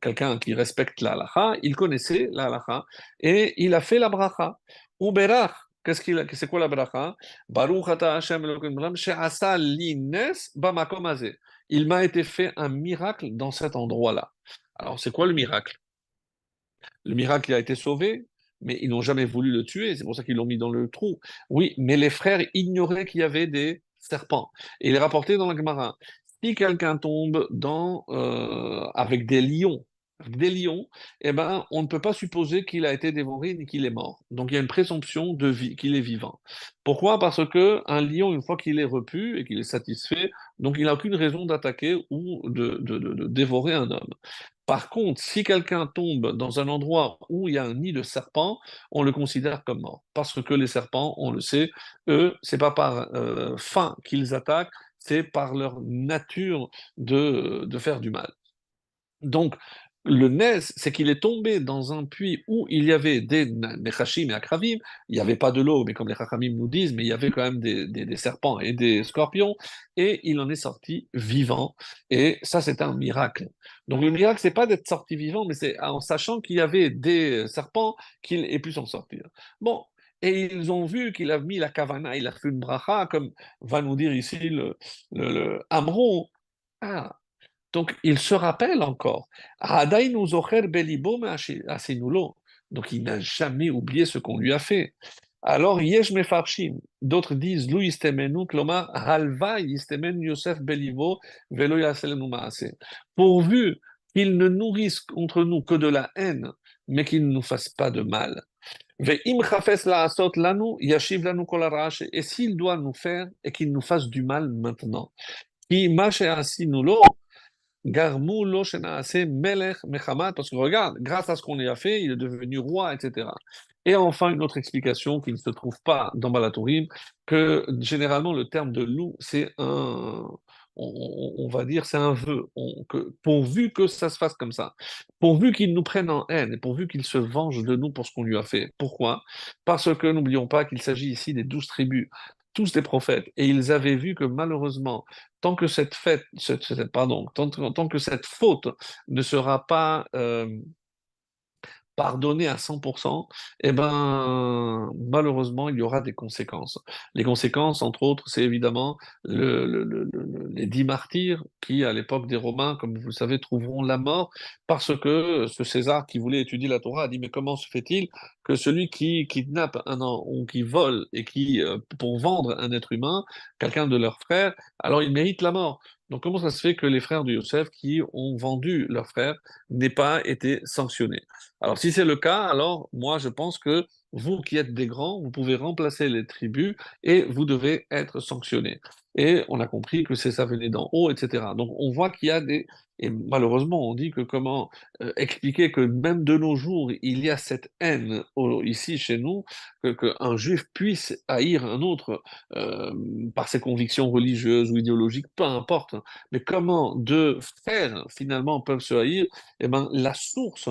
quelqu'un qui respecte la halakha, il connaissait la halakha et il a fait la bracha. Ou berach, c'est quoi la bracha? Baruch ata Hashem Elokeinu melech she'asa li nes bamakom hazeh. Il m'a été fait un miracle dans cet endroit-là. Alors, c'est quoi le miracle? Le miracle, il a été sauvé, mais ils n'ont jamais voulu le tuer, c'est pour ça qu'ils l'ont mis dans le trou. Oui, mais les frères ignoraient qu'il y avait des serpents. Et il est rapporté dans la Gemara, si quelqu'un tombe avec des lions, eh ben, on ne peut pas supposer qu'il a été dévoré ni qu'il est mort. Donc il y a une présomption de vie, qu'il est vivant. Pourquoi? Parce que un lion, une fois qu'il est repu et qu'il est satisfait, donc il n'a aucune raison d'attaquer ou de dévorer un homme. Par contre, si quelqu'un tombe dans un endroit où il y a un nid de serpents, on le considère comme mort. Parce que les serpents, on le sait, eux, c'est pas par faim qu'ils attaquent, c'est par leur nature de faire du mal. Donc, le Nes, c'est qu'il est tombé dans un puits où il y avait des Nechashim et Akravim. Il n'y avait pas de l'eau, mais comme les Chachamim nous disent, mais il y avait quand même des serpents et des scorpions. Et il en est sorti vivant. Et ça, c'est un miracle. Donc, le miracle, c'est pas d'être sorti vivant, mais c'est en sachant qu'il y avait des serpents qu'il ait pu s'en sortir. Bon. Et ils ont vu qu'il a mis la kavana, il a fait une bracha, comme va nous dire ici le Amro. Ah, donc, il se rappelle encore. Hadainu zocher belibo me'asinulo. Donc, il n'a jamais oublié ce qu'on lui a fait. Alors, yesh mefarshim. D'autres disent, Lu yistemenu, klomar, halva yistemen Yosef belibo, velo yaselenu maase. Pourvu qu'il ne nourrisse contre nous que de la haine, mais qu'il ne nous fasse pas de mal. Ve'im chafes la'asot lanu, yashiv lanu kol harash. Et s'il doit nous faire, et qu'il nous fasse du mal maintenant. Ki ma she'asinulo, Garmou Loshena, c'est Melech Mechamat, parce que regarde, grâce à ce qu'on lui a fait, il est devenu roi, etc. Et enfin, une autre explication qui ne se trouve pas dans Balatourim, que généralement le terme de loup, c'est on va dire, c'est un vœu, pourvu que ça se fasse comme ça, pourvu qu'il nous prenne en haine et pourvu qu'il se venge de nous pour ce qu'on lui a fait. Pourquoi? Parce que n'oublions pas qu'il s'agit ici des 12 tribus, tous des prophètes, et ils avaient vu que malheureusement, tant que cette fête, pardon, tant que cette faute ne sera pas pardonner à 100%, eh ben, malheureusement, il y aura des conséquences. Les conséquences, entre autres, c'est évidemment les 10 martyrs qui, à l'époque des Romains, comme vous le savez, trouveront la mort parce que ce César qui voulait étudier la Torah a dit, mais comment se fait-il que celui qui kidnappe un an ou qui vole et qui, pour vendre un être humain, quelqu'un de leurs frères, alors il mérite la mort. Donc comment ça se fait que les frères de Yosef qui ont vendu leur frère n'aient pas été sanctionnés? Alors, si c'est le cas, alors moi, je pense que vous qui êtes des grands, vous pouvez remplacer les tribus et vous devez être sanctionnés. Et on a compris que c'est ça venait d'en haut, etc. Donc, on voit qu'il y a des... Et malheureusement, on dit que comment expliquer que même de nos jours, il y a cette haine ici chez nous, qu'un juif puisse haïr un autre euh, par ses convictions religieuses ou idéologiques, peu importe. Mais comment deux frères finalement peuvent se haïr? Eh ben, la source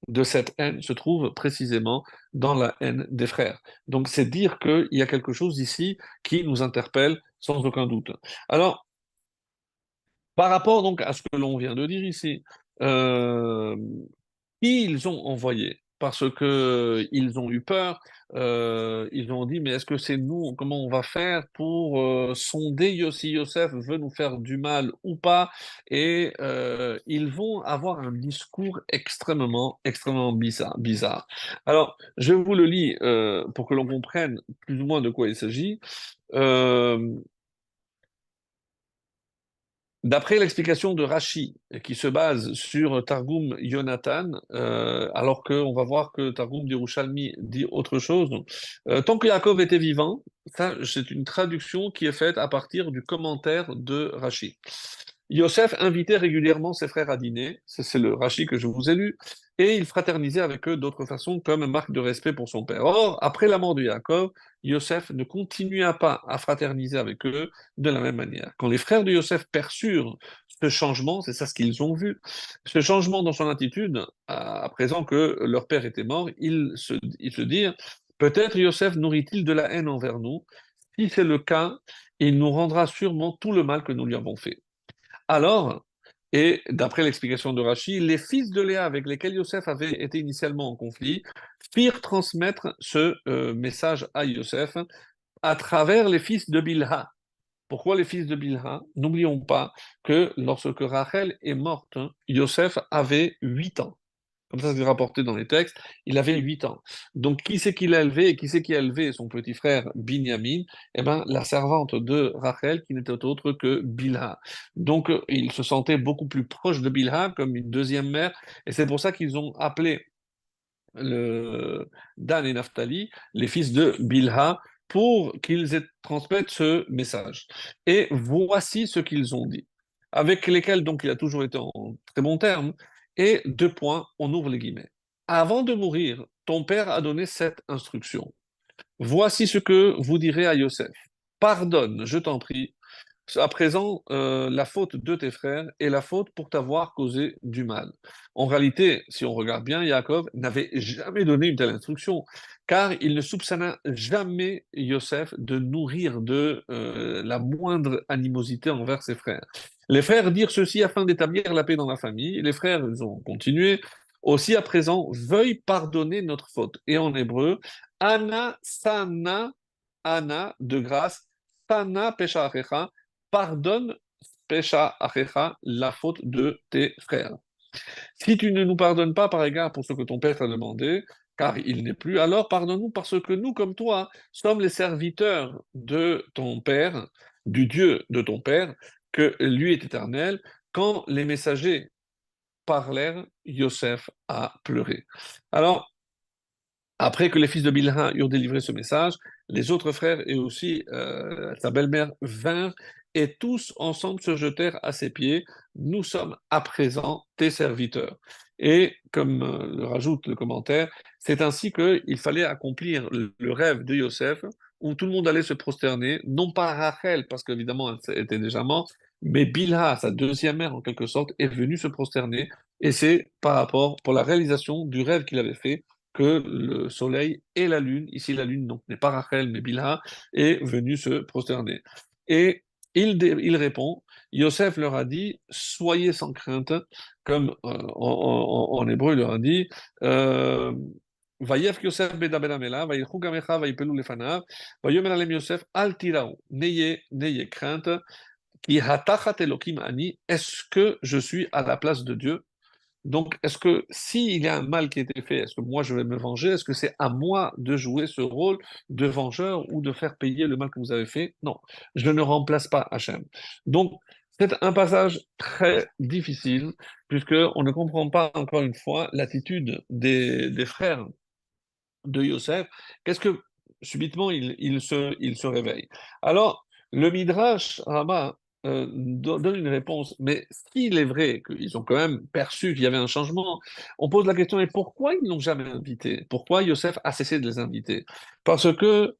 de cette haine se trouve précisément dans la haine des frères. Donc c'est dire qu'il y a quelque chose ici qui nous interpelle sans aucun doute. Alors, par rapport donc à ce que l'on vient de dire ici, euh, ils ont envoyé parce que ils ont eu peur. Ils ont dit, mais est-ce que c'est nous, comment on va faire pour sonder si Yosef veut nous faire du mal ou pas? Et ils vont avoir un discours extrêmement bizarre. Alors, je vous le lis pour que l'on comprenne plus ou moins de quoi il s'agit. Euh, D'après l'explication de Rashi, qui se base sur Targum Yonatan, alors qu'on va voir que Targum d'Yerushalmi dit autre chose, tant que Yaakov était vivant, ça c'est une traduction qui est faite à partir du commentaire de Rashi. Yosef invitait régulièrement ses frères à dîner, c'est le Rashi que je vous ai lu, et il fraternisait avec eux d'autres façons comme marque de respect pour son père. Or, après la mort de Yaakov, Yosef ne continua pas à fraterniser avec eux de la même manière. Quand les frères de Yosef perçurent ce changement, c'est ça ce qu'ils ont vu, ce changement dans son attitude, à présent que leur père était mort, ils se dirent, peut-être Yosef nourrit-il de la haine envers nous. Si c'est le cas, il nous rendra sûrement tout le mal que nous lui avons fait. Alors, et d'après l'explication de Rachi, les fils de Léa avec lesquels Yosef avait été initialement en conflit firent transmettre ce message à Yosef à travers les fils de Bilha. Pourquoi les fils de Bilha? N'oublions pas que lorsque Rachel est morte, Yosef avait 8 ans. Comme ça, c'est rapporté dans les textes. Il avait 8 ans. Donc, qui c'est qui l'a élevé et qui c'est qui a élevé son petit frère Binyamin? Eh bien, la servante de Rachel, qui n'était autre que Bilha. Donc, il se sentait beaucoup plus proche de Bilha, comme une deuxième mère. Et c'est pour ça qu'ils ont appelé Dan et Naphtali, les fils de Bilha, pour transmettent ce message. Et voici ce qu'ils ont dit, avec lesquels donc il a toujours été en très bons termes. Et 2 points, on ouvre les guillemets. Avant de mourir, ton père a donné cette instruction. Voici ce que vous direz à Yosef. Pardonne, je t'en prie, à présent, la faute de tes frères est la faute pour t'avoir causé du mal. En réalité, si on regarde bien, Yaakov n'avait jamais donné une telle instruction, car il ne soupçonna jamais Yosef de nourrir de la moindre animosité envers ses frères. Les frères dirent ceci afin d'établir la paix dans la famille. Les frères, ils ont continué. Aussi à présent, veuille pardonner notre faute. Et en hébreu, Ana sana, Ana de grâce, sana pesha achecha, pardonne, Pesha Achecha, la faute de tes frères. Si tu ne nous pardonnes pas par égard pour ce que ton père t'a demandé, car il n'est plus, alors pardonne-nous parce que nous, comme toi, sommes les serviteurs de ton père, du Dieu de ton père, que lui est éternel. Quand les messagers parlèrent, Yosef a pleuré. Alors, après que les fils de Bilha eurent délivré ce message, les autres frères et aussi sa belle-mère vinrent et tous ensemble se jetèrent à ses pieds. Nous sommes à présent tes serviteurs. Et comme le rajoute le commentaire, c'est ainsi qu'il fallait accomplir le rêve de Yosef, où tout le monde allait se prosterner, non pas Rachel, parce qu'évidemment elle était déjà morte, mais Bilha, sa deuxième mère en quelque sorte, est venue se prosterner, et c'est par rapport, pour la réalisation du rêve qu'il avait fait, que le soleil et la lune, ici la lune donc n'est pas Rachel mais Bilha, est venu se prosterner. Et il répond, Yosef leur a dit, soyez sans crainte, comme en hébreu il leur a dit, Vayef Yosef beda ben Amela, vayilchu gamecha vayipelu lefanav, vayomer alem Yosef al tiraou, n'ayez crainte, ki hatachat Elokim ani, est-ce que je suis à la place de Dieu? Donc, est-ce que s'il y a un mal qui a été fait, est-ce que moi je vais me venger? Est-ce que c'est à moi de jouer ce rôle de vengeur ou de faire payer le mal que vous avez fait? Non, je ne remplace pas Hachem. Donc, c'est un passage très difficile, puisqu'on ne comprend pas encore une fois l'attitude des frères de Yosef. Qu'est-ce que subitement il se réveille? Alors, le Midrash Rabbah donne une réponse, mais s'il est vrai qu'ils ont quand même perçu qu'il y avait un changement, on pose la question, et pourquoi ils n'ont jamais invité? Pourquoi Yosef a cessé de les inviter? Parce que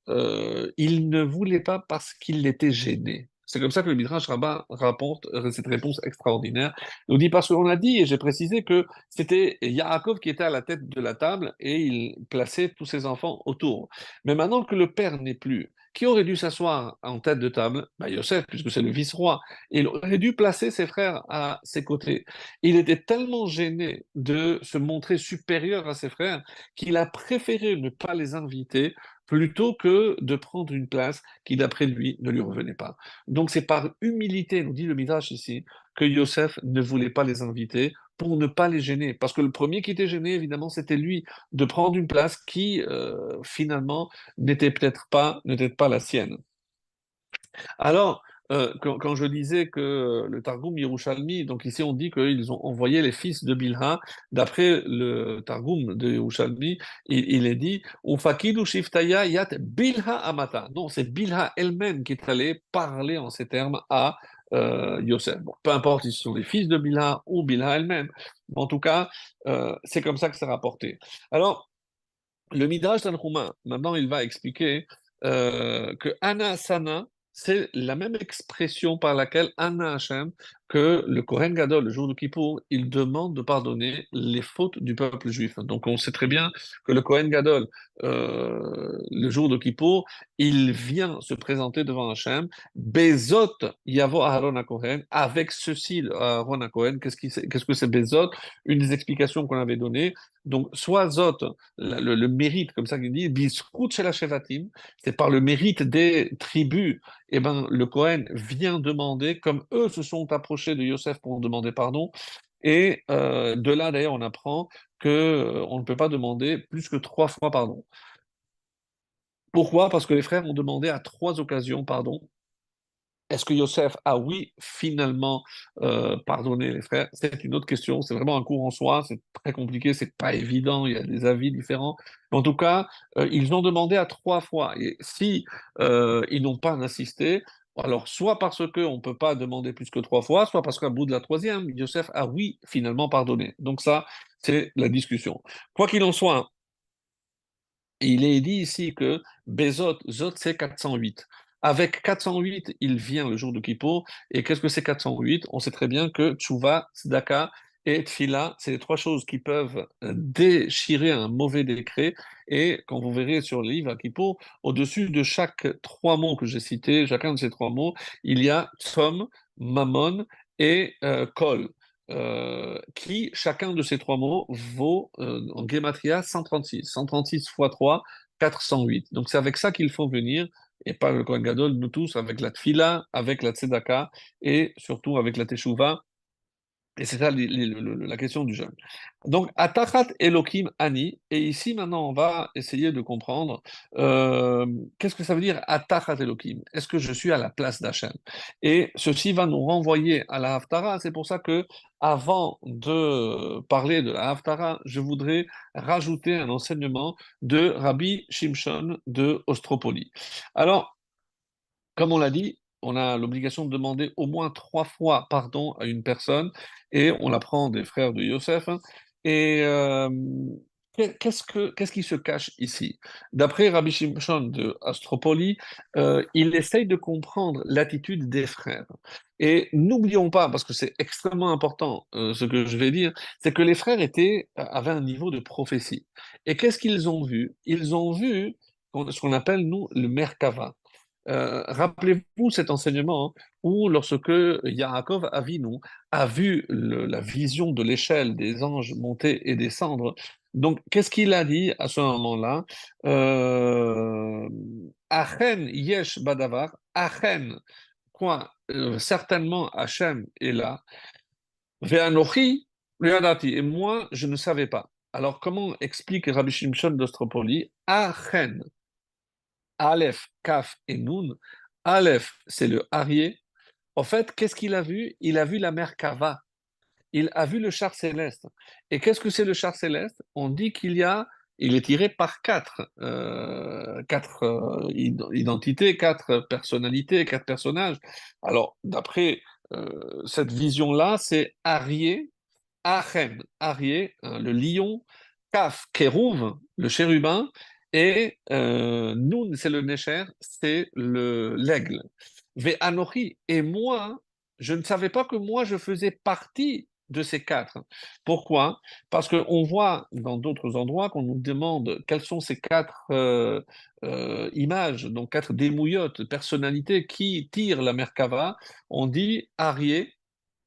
il ne voulait pas, parce qu'il était gêné. C'est comme ça que le Midrash Rabbah rapporte cette réponse extraordinaire. Il nous dit, parce qu'on a dit, et j'ai précisé que c'était Yaakov qui était à la tête de la table et il plaçait tous ses enfants autour. Mais maintenant que le père n'est plus, qui aurait dû s'asseoir en tête de table? Ben Yosef, puisque c'est le vice-roi. Il aurait dû placer ses frères à ses côtés. Il était tellement gêné de se montrer supérieur à ses frères qu'il a préféré ne pas les inviter plutôt que de prendre une place qui, d'après lui, ne lui revenait pas. Donc c'est par humilité, nous dit le Midrash ici, que Yosef ne voulait pas les inviter pour ne pas les gêner. Parce que le premier qui était gêné, évidemment, c'était lui, de prendre une place qui, finalement, n'était pas la sienne. Alors, quand je disais que le Targum Yerushalmi, donc ici on dit qu'ils ont envoyé les fils de Bilha, d'après le Targum de Yerushalmi, il est dit Ufakidu Shiftaya Yat Bilha Amata. Non, c'est Bilha elle-même qui est allée parler en ces termes à Yosef. Bon, peu importe si ce sont les fils de Bilha ou Bilha elle-même, en tout cas, c'est comme ça que c'est rapporté. Alors, le Midrash Tanhuma, maintenant, il va expliquer que Anna Sana, c'est la même expression par laquelle Anna Hashem, que le Kohen Gadol, le jour de Kippour, il demande de pardonner les fautes du peuple juif. Donc on sait très bien que le Kohen Gadol, le jour de Kippour, il vient se présenter devant Hashem, Bezot Yavo Aaron HaKohen, avec ceci, Aaron HaKohen, qu'est-ce que c'est Bezot? Une des explications qu'on avait données. Donc, soit Zot, le mérite, comme ça qu'il dit, Biskut shel Shevatim, c'est par le mérite des tribus, et ben, le Cohen vient demander, comme eux se sont approchés de Yosef pour demander pardon, et de là d'ailleurs on apprend que on ne peut pas demander plus que 3 fois pardon. Pourquoi? Parce que les frères ont demandé à 3 occasions pardon. Est-ce que Yosef a, oui, finalement pardonné les frères? C'est une autre question. C'est vraiment un cours en soi. C'est très compliqué. C'est pas évident. Il y a des avis différents. Mais en tout cas, ils ont demandé à 3 fois. Et si ils n'ont pas insisté, alors soit parce qu'on ne peut pas demander plus que 3 fois, soit parce qu'à bout de la troisième, Yosef a, oui, finalement pardonné. Donc ça, c'est la discussion. Quoi qu'il en soit, il est dit ici que Bezot, Zot, c'est 408. Avec 408, il vient le jour de Kippour. Et qu'est-ce que c'est 408? On sait très bien que Tchouva, Tzedaka et Tfila, c'est les 3 choses qui peuvent déchirer un mauvais décret. Et quand vous verrez sur le livre à Kippour, au-dessus de chaque 3 mots que j'ai cités, chacun de ces 3 mots, il y a Tzom, Mammon et Kol, qui, chacun de ces 3 mots, vaut en Gematria 136. 136 fois 3, 408. Donc c'est avec ça qu'il faut venir, et pas le Kohen Gadol, nous tous, avec la Tfila, avec la Tzedaka, et surtout avec la Teshuvah, et c'est ça la question du jeûne. Donc, Atachat Elohim Ani, et ici maintenant on va essayer de comprendre qu'est-ce que ça veut dire Atachat Elohim. Est-ce que je suis à la place d'Hachem? Et ceci va nous renvoyer à la Haftara. C'est pour ça que, avant de parler de la Haftara, je voudrais rajouter un enseignement de Rabbi Shimshon de Ostropoli. Alors, comme on l'a dit, on a l'obligation de demander au moins 3 fois pardon à une personne, et on apprend des frères de Yosef, hein. Et qu'est-ce qui se cache ici? D'après Rabbi Shimshon de Astropoli, il essaye de comprendre l'attitude des frères. Et n'oublions pas, parce que c'est extrêmement important ce que je vais dire, c'est que les frères avaient un niveau de prophétie. Et qu'est-ce qu'ils ont vu? Ils ont vu ce qu'on appelle, nous, le Merkava. Rappelez-vous cet enseignement, hein, où lorsque Yaakov Avinu a vu la vision de l'échelle des anges monter et descendre, donc qu'est-ce qu'il a dit à ce moment-là? Achen yesh badavar, Achen, quoi, certainement Hachem est là, Ve'anochi le'adati, et moi je ne savais pas. Alors comment explique Rabbi Shimshon d'Ostropoli? Achen, Aleph, Kaf et Nun. Aleph, c'est le Arié. En fait, qu'est-ce qu'il a vu? Il a vu la mer Kava. Il a vu le char céleste. Et qu'est-ce que c'est le char céleste? On dit il est tiré par quatre identités, quatre personnalités, quatre personnages. Alors, d'après cette vision-là, c'est Arié, Achen, Arié, hein, le lion, Kaf, Kérouv, le chérubin, et Nun, c'est le Nécher, c'est l'aigle. Ve'anochi, et moi, je ne savais pas que moi, je faisais partie de ces quatre. Pourquoi? Parce qu'on voit dans d'autres endroits qu'on nous demande quelles sont ces quatre images, donc quatre démouillottes, personnalités qui tirent la Merkava. On dit Arié,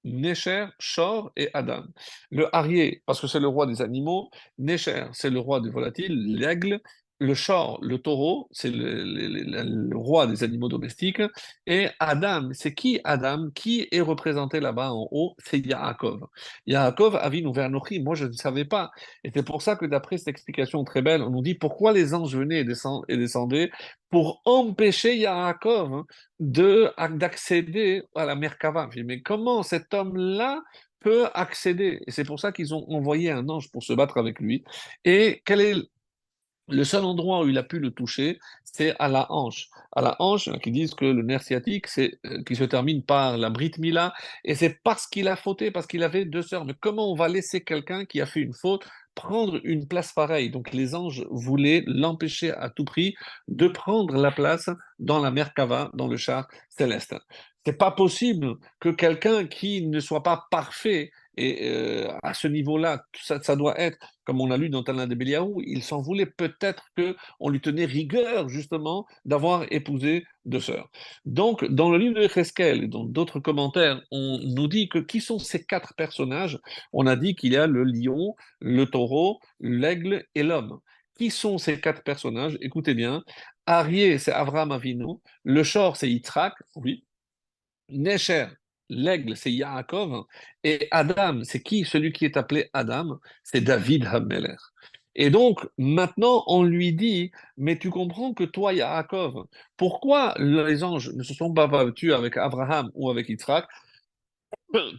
Nécher, Shor et Adam. Le Arié, parce que c'est le roi des animaux, Nécher, c'est le roi des volatiles, l'aigle, le Shor, le taureau, c'est le roi des animaux domestiques, et Adam, c'est qui Adam? Qui est représenté là-bas en haut? C'est Yaakov. Yaakov, Avinu Vernochi, moi je ne savais pas. Et c'est pour ça que d'après cette explication très belle, on nous dit pourquoi les anges venaient et descendaient pour empêcher Yaakov, hein, d'accéder à la Merkava. Je dis, mais comment cet homme-là peut accéder? Et c'est pour ça qu'ils ont envoyé un ange pour se battre avec lui. Et quel est le seul endroit où il a pu le toucher? C'est à la hanche. À la hanche, qui disent que le nerf sciatique, qui se termine par la Brit Mila, et c'est parce qu'il a fauté, parce qu'il avait 2 sœurs. Mais comment on va laisser quelqu'un qui a fait une faute prendre une place pareille? Donc les anges voulaient l'empêcher à tout prix de prendre la place dans la Merkava, dans le char céleste. C'est pas possible que quelqu'un qui ne soit pas parfait, et à ce niveau-là, ça doit être, comme on a lu dans Talmud de Béliaou, il s'en voulait peut-être qu'on lui tenait rigueur, justement, d'avoir épousé 2 sœurs. Donc, dans le livre de Cheskel et dans d'autres commentaires, on nous dit que qui sont ces quatre personnages? On a dit qu'il y a le lion, le taureau, l'aigle et l'homme. Qui sont ces quatre personnages? Écoutez bien. Arié, c'est Avraham Avinu. Le Shor, c'est Yitzhak, oui. Necher, l'aigle, c'est Yaakov. Et Adam, c'est qui? Celui qui est appelé Adam, c'est David Hameler. Et donc, maintenant, on lui dit, mais tu comprends que toi, Yaakov, pourquoi les anges ne se sont pas battus avec Abraham ou avec Yitzhak?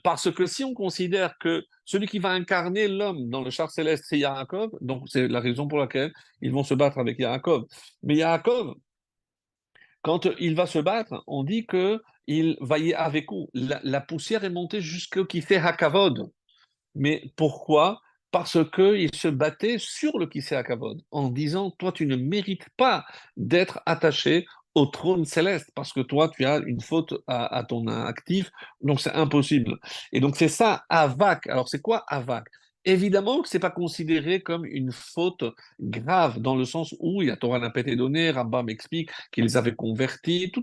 Parce que si on considère que celui qui va incarner l'homme dans le char céleste, c'est Yaakov, donc c'est la raison pour laquelle ils vont se battre avec Yaakov. Mais Yaakov, quand il va se battre, on dit que il va y avec où la poussière est montée jusqu'au Kiseh Hakavod. Mais pourquoi? Parce qu'il se battait sur le Kiseh Hakavod, en disant, toi, tu ne mérites pas d'être attaché au trône céleste, parce que toi, tu as une faute à ton actif, donc c'est impossible. Et donc c'est ça, Avak. Alors c'est quoi Avak? Évidemment que c'est pas considéré comme une faute grave, dans le sens où il y a Torah n'a pas été donné, Rambam explique qu'ils les avaient convertis, tout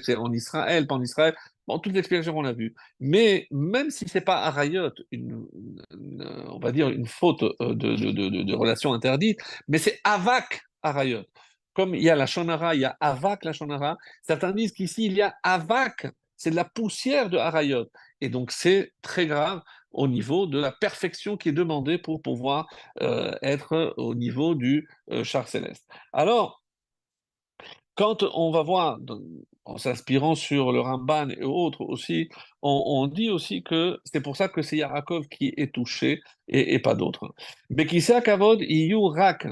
c'est en Israël, pas en Israël, bon, toute l'explication qu'on a vue. Mais même si c'est pas Arayot, on va dire une faute de relation interdite, mais c'est Avak Arayot. Comme il y a la Shonara, il y a Avak la Shonara, certains disent qu'ici il y a Avak, c'est de la poussière de Arayot. Et donc c'est très grave au niveau de la perfection qui est demandée pour pouvoir être au niveau du char céleste. Alors, quand on va voir, en s'inspirant sur le Ramban et autres aussi, on dit aussi que c'est pour ça que c'est Yaakov qui est touché et pas d'autres. Mais qui sait Kavod, Iyu Rak.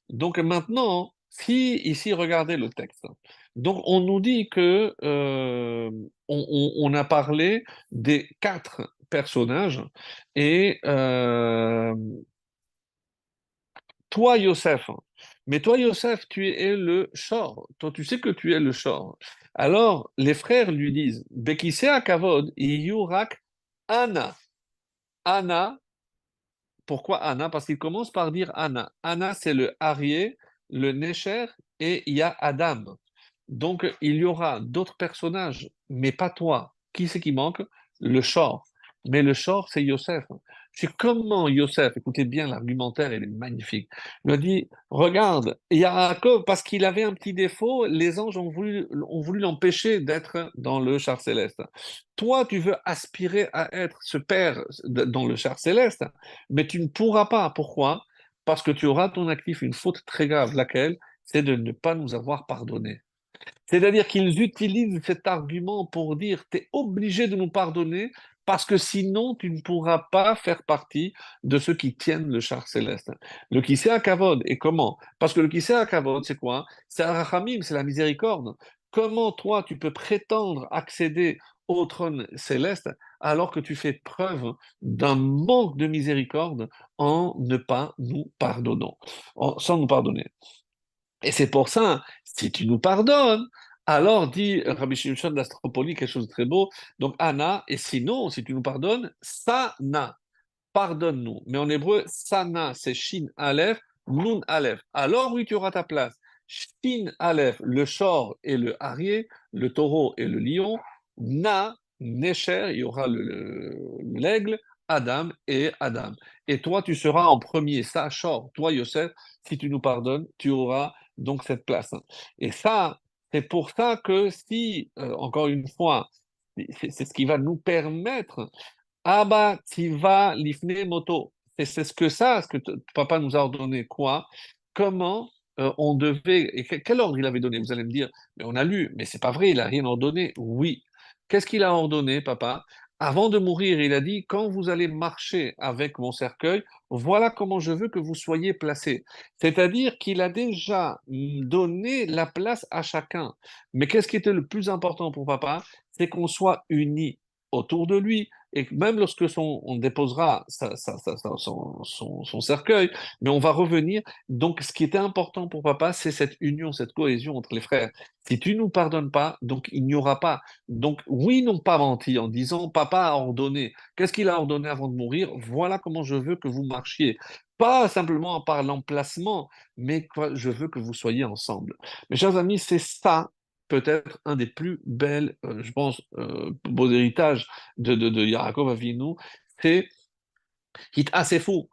Donc maintenant, si ici, regardez le texte. Donc, on nous dit que on a parlé des quatre personnages et toi, Yosef, mais toi, Yosef, tu es le Shor. Toi, tu sais que tu es le Shor. Alors, les frères lui disent, Bekisea Kavod, Yurak Anna. Anna, pourquoi Anna? Parce qu'il commence par dire Anna. Anna, c'est le Arié, le Necher et il y a Adam. Donc, il y aura d'autres personnages, mais pas toi. Qui c'est qui manque? Le Shor. Mais le Shor, c'est Yosef. C'est comment Yosef, écoutez bien, l'argumentaire, il est magnifique. Il a dit, regarde, Yaakov, parce qu'il avait un petit défaut, les anges ont voulu l'empêcher d'être dans le char céleste. Toi, tu veux aspirer à être ce père dans le char céleste, mais tu ne pourras pas. Pourquoi? Parce que tu auras ton actif une faute très grave, laquelle? C'est de ne pas nous avoir pardonné. C'est-à-dire qu'ils utilisent cet argument pour dire, tu es obligé de nous pardonner parce que sinon tu ne pourras pas faire partie de ceux qui tiennent le char céleste. Le Kisea Kavod, et comment? Parce que le Kisea Kavod, c'est quoi? C'est un rachamim, c'est la miséricorde. Comment toi tu peux prétendre accéder au trône céleste alors que tu fais preuve d'un manque de miséricorde en ne pas nous pardonnant, sans nous pardonner? Et c'est pour ça, si tu nous pardonnes, alors dit Rabbi Shimshon d'Astropoli quelque chose de très beau. Donc, Anna, et sinon, si tu nous pardonnes, Sana, pardonne-nous. Mais en hébreu, Sana, c'est Shin Aleph, Nun Aleph. Alors oui, tu auras ta place. Shin Aleph, le shor et le arié, le taureau et le lion. Na, Nesher, il y aura l'aigle, Adam et Adam. Et toi, tu seras en premier, ça, shor. Toi, Yosef, si tu nous pardonnes, tu auras donc cette place. Et ça, c'est pour ça que si, encore une fois, c'est ce qui va nous permettre Abba Tiva Lifne Moto. C'est ce que ça, ce que papa nous a ordonné. Quoi? Comment on devait. Et quel ordre il avait donné? Vous allez me dire, mais on a lu, mais c'est pas vrai, il n'a rien ordonné. Oui. Qu'est-ce qu'il a ordonné, papa? Avant de mourir, il a dit, quand vous allez marcher avec mon cercueil, voilà comment je veux que vous soyez placés. C'est-à-dire qu'il a déjà donné la place à chacun. Mais qu'est-ce qui était le plus important pour papa? C'est qu'on soit unis autour de lui et que même lorsque on déposera son cercueil, mais on va revenir. Donc, ce qui était important pour papa, c'est cette union, cette cohésion entre les frères. Si tu ne nous pardonnes pas, donc il n'y aura pas. Donc, oui, ils n'ont pas menti en disant, papa a ordonné. Qu'est-ce qu'il a ordonné avant de mourir? Voilà comment je veux que vous marchiez. Pas simplement par l'emplacement, mais quoi, je veux que vous soyez ensemble. Mes chers amis, c'est ça peut-être un des plus belles, je pense, beaux héritages de Yaakov Avinu, c'est Hitasefu,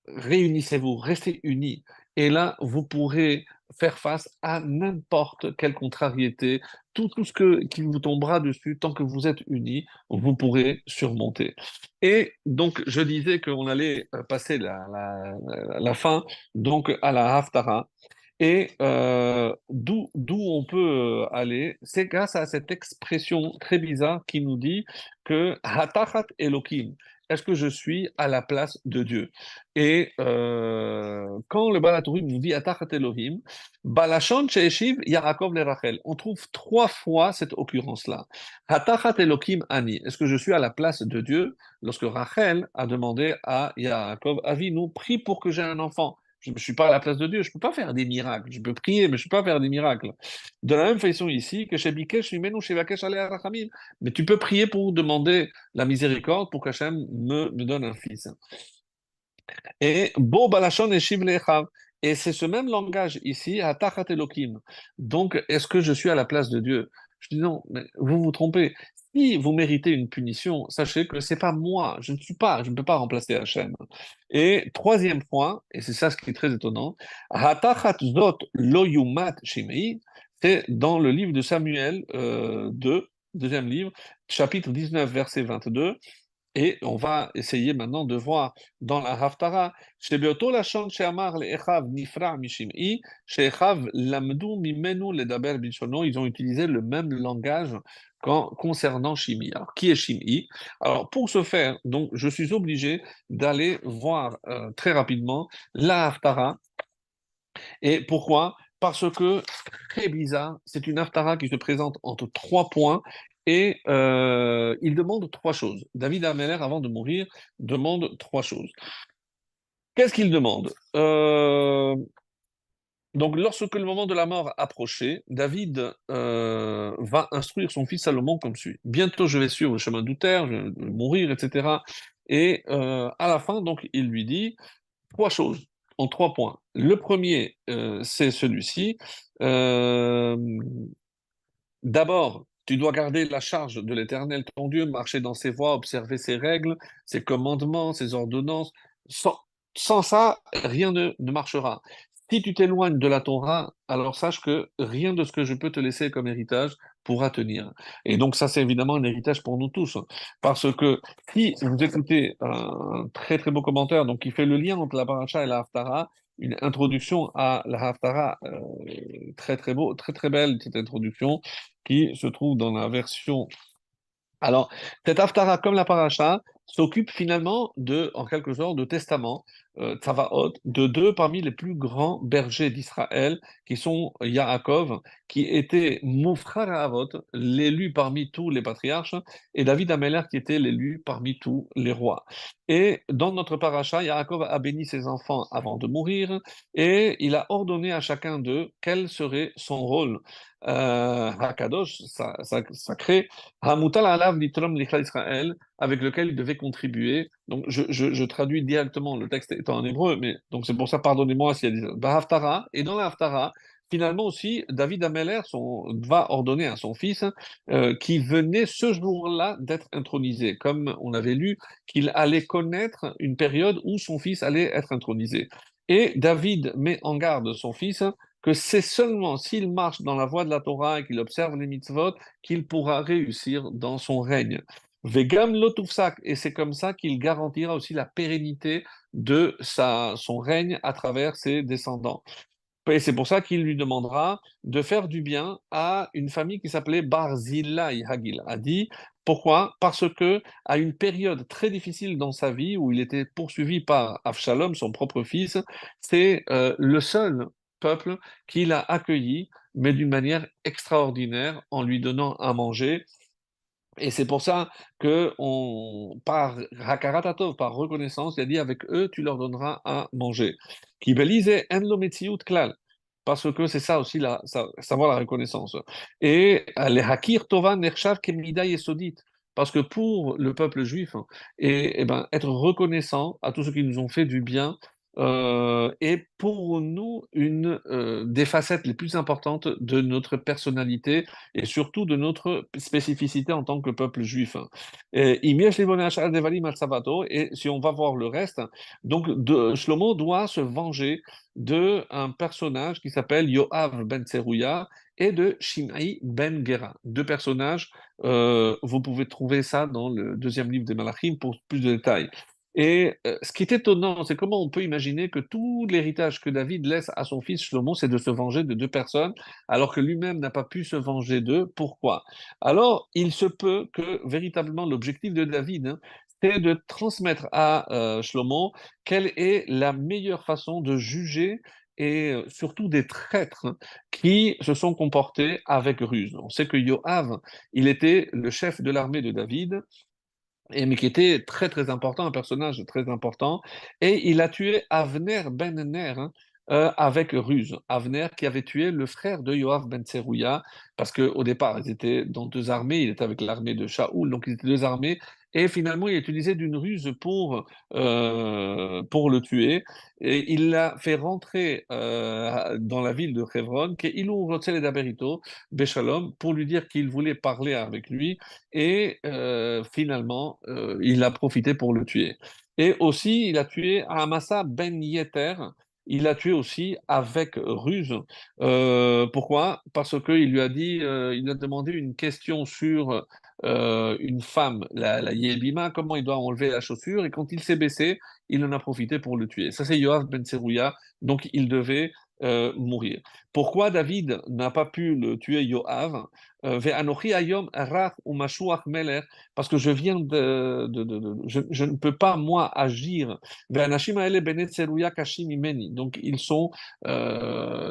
réunissez-vous, restez unis. Et là, vous pourrez faire face à n'importe quelle contrariété, tout ce qui vous tombera dessus, tant que vous êtes unis, vous pourrez surmonter. Et donc, je disais qu'on allait passer la fin donc à la Haftara. Et d'où on peut aller, c'est grâce à cette expression très bizarre qui nous dit que Hatachat Elohim, est-ce que je suis à la place de Dieu? Et quand le Balatourim nous dit Hatachat Elohim, Balashon Sheeshiv Yaakov le Rachel, on trouve trois fois cette occurrence-là. Hatachat Elohim Ani, est-ce que je suis à la place de Dieu? Lorsque Rachel a demandé à Yaakov, Avinu, prie pour que j'ai un enfant. Je ne suis pas à la place de Dieu, je ne peux pas faire des miracles. Je peux prier, mais je ne peux pas faire des miracles. De la même façon ici, que chez Bikesh, Mimenu, chez Vakesh, Aleh, Rachamim. Mais tu peux prier pour demander la miséricorde pour qu'Hachem me donne un fils. Et Bo Balashon et Shiv Lechav. Et c'est ce même langage ici, à Tachat Elohim. Donc, est-ce que je suis à la place de Dieu? Je dis non, mais vous vous trompez. Si vous méritez une punition, sachez que c'est pas moi, je ne peux pas remplacer Hachem. Et troisième point, et c'est ça ce qui est très étonnant, Hatachat Zot Lo Yumat Shimei, c'est dans le livre de Samuel 2, deuxième livre, chapitre 19, verset 22. Et on va essayer maintenant de voir dans la Haftara, Shebeoto lashon she'amar le'echav nifra mishim'i, she'echav lamdu mimenu ledaber bilshono, ils ont utilisé le même langage concernant Shim'i. Alors, qui est Shim'i? Alors, pour ce faire, donc, je suis obligé d'aller voir très rapidement la Haftara. Et pourquoi? parce que, très bizarre, c'est une haftara qui se présente entre 3 points et il demande 3 choses. David Ameller, avant de mourir, demande 3 choses. Qu'est-ce qu'il demande? Donc, lorsque le moment de la mort approchait, David va instruire son fils Salomon comme suit. Bientôt, je vais suivre le chemin d'Outer, je vais mourir, etc. Et à la fin, donc, il lui dit 3 choses en 3 points. Le premier, c'est celui-ci. Euh, D'abord, tu dois garder la charge de l'Éternel, ton Dieu, marcher dans ses voies, observer ses règles, ses commandements, ses ordonnances. Sans ça, rien ne marchera. Si tu t'éloignes de la Torah, alors sache que rien de ce que je peux te laisser comme héritage pourra tenir. Et donc ça, c'est évidemment un héritage pour nous tous. Parce que si vous écoutez un très très beau commentaire donc, qui fait le lien entre la paracha et la Haftara, une introduction à la Haftara très très beau, très très belle cette introduction qui se trouve dans la version. Alors, cette Haftara, comme la paracha, s'occupe finalement de, en quelque sorte, de testament, Tsavaot, de deux parmi les plus grands bergers d'Israël, qui sont Yaakov, qui était Moufrar Avot, l'élu parmi tous les patriarches, et David Ameller, qui était l'élu parmi tous les rois. Et dans notre paracha, Yaakov a béni ses enfants avant de mourir, et il a ordonné à chacun d'eux quel serait son rôle. Hakadosh, sacré, Hamutal alav litrom lichal Israël, avec lequel il devait contribuer. Donc, je traduis directement, le texte étant en hébreu, mais donc c'est pour ça, pardonnez-moi s'il y a des. Bahaftara, et dans la Haftara, finalement aussi, David Ameller va ordonner à son fils, qui venait ce jour-là d'être intronisé, comme on avait lu qu'il allait connaître une période où son fils allait être intronisé. Et David met en garde son fils que c'est seulement s'il marche dans la voie de la Torah et qu'il observe les mitzvot qu'il pourra réussir dans son règne. Vegam lotufsak, et c'est comme ça qu'il garantira aussi la pérennité de son règne à travers ses descendants. Et c'est pour ça qu'il lui demandera de faire du bien à une famille qui s'appelait Barzillai Hagil. A dit pourquoi? Parce que à une période très difficile dans sa vie où il était poursuivi par Avshalom, son propre fils, c'est le seul peuple qu'il a accueilli, mais d'une manière extraordinaire, en lui donnant à manger. Et c'est pour ça que par Hakaratatov, par reconnaissance, il a dit avec eux, tu leur donneras à manger. Qui belise en lo metziut klal. Parce que c'est ça aussi, savoir la reconnaissance. Et les hakir tova nershav kemida yesodit. Parce que pour le peuple juif, ben, être reconnaissant à tous ceux qui nous ont fait du bien, est pour nous une des facettes les plus importantes de notre personnalité et surtout de notre spécificité en tant que peuple juif. Et si on va voir le reste, donc Shlomo doit se venger de un personnage qui s'appelle Yoav ben Tserouya et de Shimei ben Gera. Deux personnages, vous pouvez trouver ça dans le deuxième livre des Malachim pour plus de détails. Et ce qui est étonnant, c'est comment on peut imaginer que tout l'héritage que David laisse à son fils Shlomo, c'est de se venger de deux personnes alors que lui-même n'a pas pu se venger d'eux. Pourquoi? Alors, il se peut que véritablement l'objectif de David, c'est de transmettre à Shlomo quelle est la meilleure façon de juger et surtout des traîtres qui se sont comportés avec ruse. On sait que Yoav, il était le chef de l'armée de David, mais qui était très très important, un personnage très important, et il a tué Avner ben Ner avec ruse. Avner qui avait tué le frère de Yoav ben Tserouya, parce qu'au départ, ils étaient dans deux armées, il était avec l'armée de Shaoul, donc ils étaient deux armées, et finalement il a utilisé d'une ruse pour le tuer, et il l'a fait rentrer dans la ville de Hebron, qui est Ilou Rotsel Daberito, Beshalom, pour lui dire qu'il voulait parler avec lui, et finalement, il a profité pour le tuer. Et aussi, il a tué Amasa ben Yeter. Il l'a tué aussi avec ruse. Pourquoi? Parce qu'il lui a dit, il lui a demandé une question sur une femme, la Yébima, comment il doit enlever la chaussure. Et quand il s'est baissé, il en a profité pour le tuer. Ça, c'est Yoav ben Tserouya. Donc, il devait mourir. Pourquoi David n'a pas pu le tuer Yoav? Ve'anochi hayom rach umashuach melech, parce que je viens je ne peux pas moi agir. Ve'anashim haele benet tseruya kashim imeni. Donc ils sont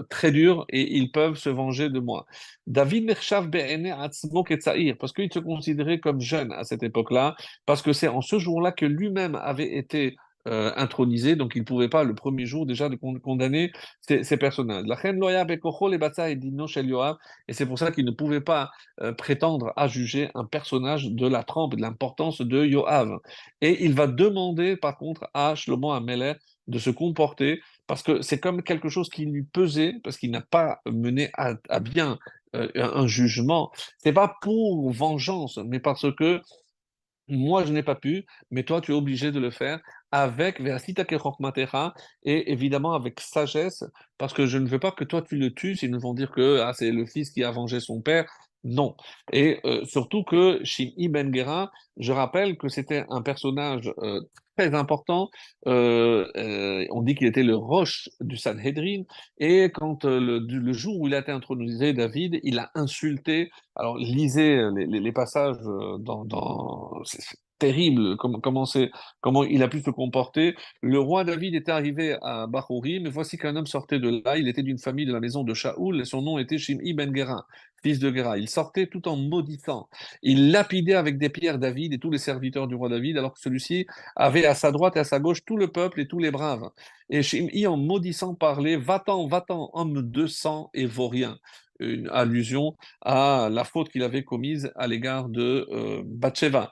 très durs et ils peuvent se venger de moi. David nechshav be'ene atzmo ketzair, parce qu'il se considérait comme jeune à cette époque-là, parce que c'est en ce jour-là que lui-même avait été intronisé, donc il ne pouvait pas le premier jour déjà de condamner ces personnages. La reine Loya Bekocho les batailles d'Ino Shel Yoav, et c'est pour ça qu'il ne pouvait pas prétendre à juger un personnage de la trempe, de l'importance de Yoav. Et il va demander par contre à Shlomo Amelech de se comporter, parce que c'est comme quelque chose qui lui pesait, parce qu'il n'a pas mené à bien un jugement. C'est pas pour vengeance, mais parce que moi, je n'ai pas pu, mais toi, tu es obligé de le faire avec Ve'asita kechok matecha, et évidemment avec sagesse, parce que je ne veux pas que toi, tu le tues, sinon ils vont dire que ah, c'est le fils qui a vengé son père. Non. Et surtout que Shim'i Ben Gera, je rappelle que c'était un personnage très important. On dit qu'il était le roche du Sanhedrin, et quand le jour où il a été intronisé, David, il a insulté. Alors, lisez les passages c'est terrible comment il a pu se comporter. Le roi David était arrivé à Bahorim, mais voici qu'un homme sortait de là. Il était d'une famille de la maison de Shaoul, et son nom était Shim'i ben Gera, fils de Gera. Il sortait tout en maudissant. Il lapidait avec des pierres David et tous les serviteurs du roi David, alors que celui-ci avait à sa droite et à sa gauche tout le peuple et tous les braves. Et Shim'i, en maudissant, parlait: Va-t'en, va-t'en, homme de sang et vaurien. Une allusion à la faute qu'il avait commise à l'égard de Bathsheba.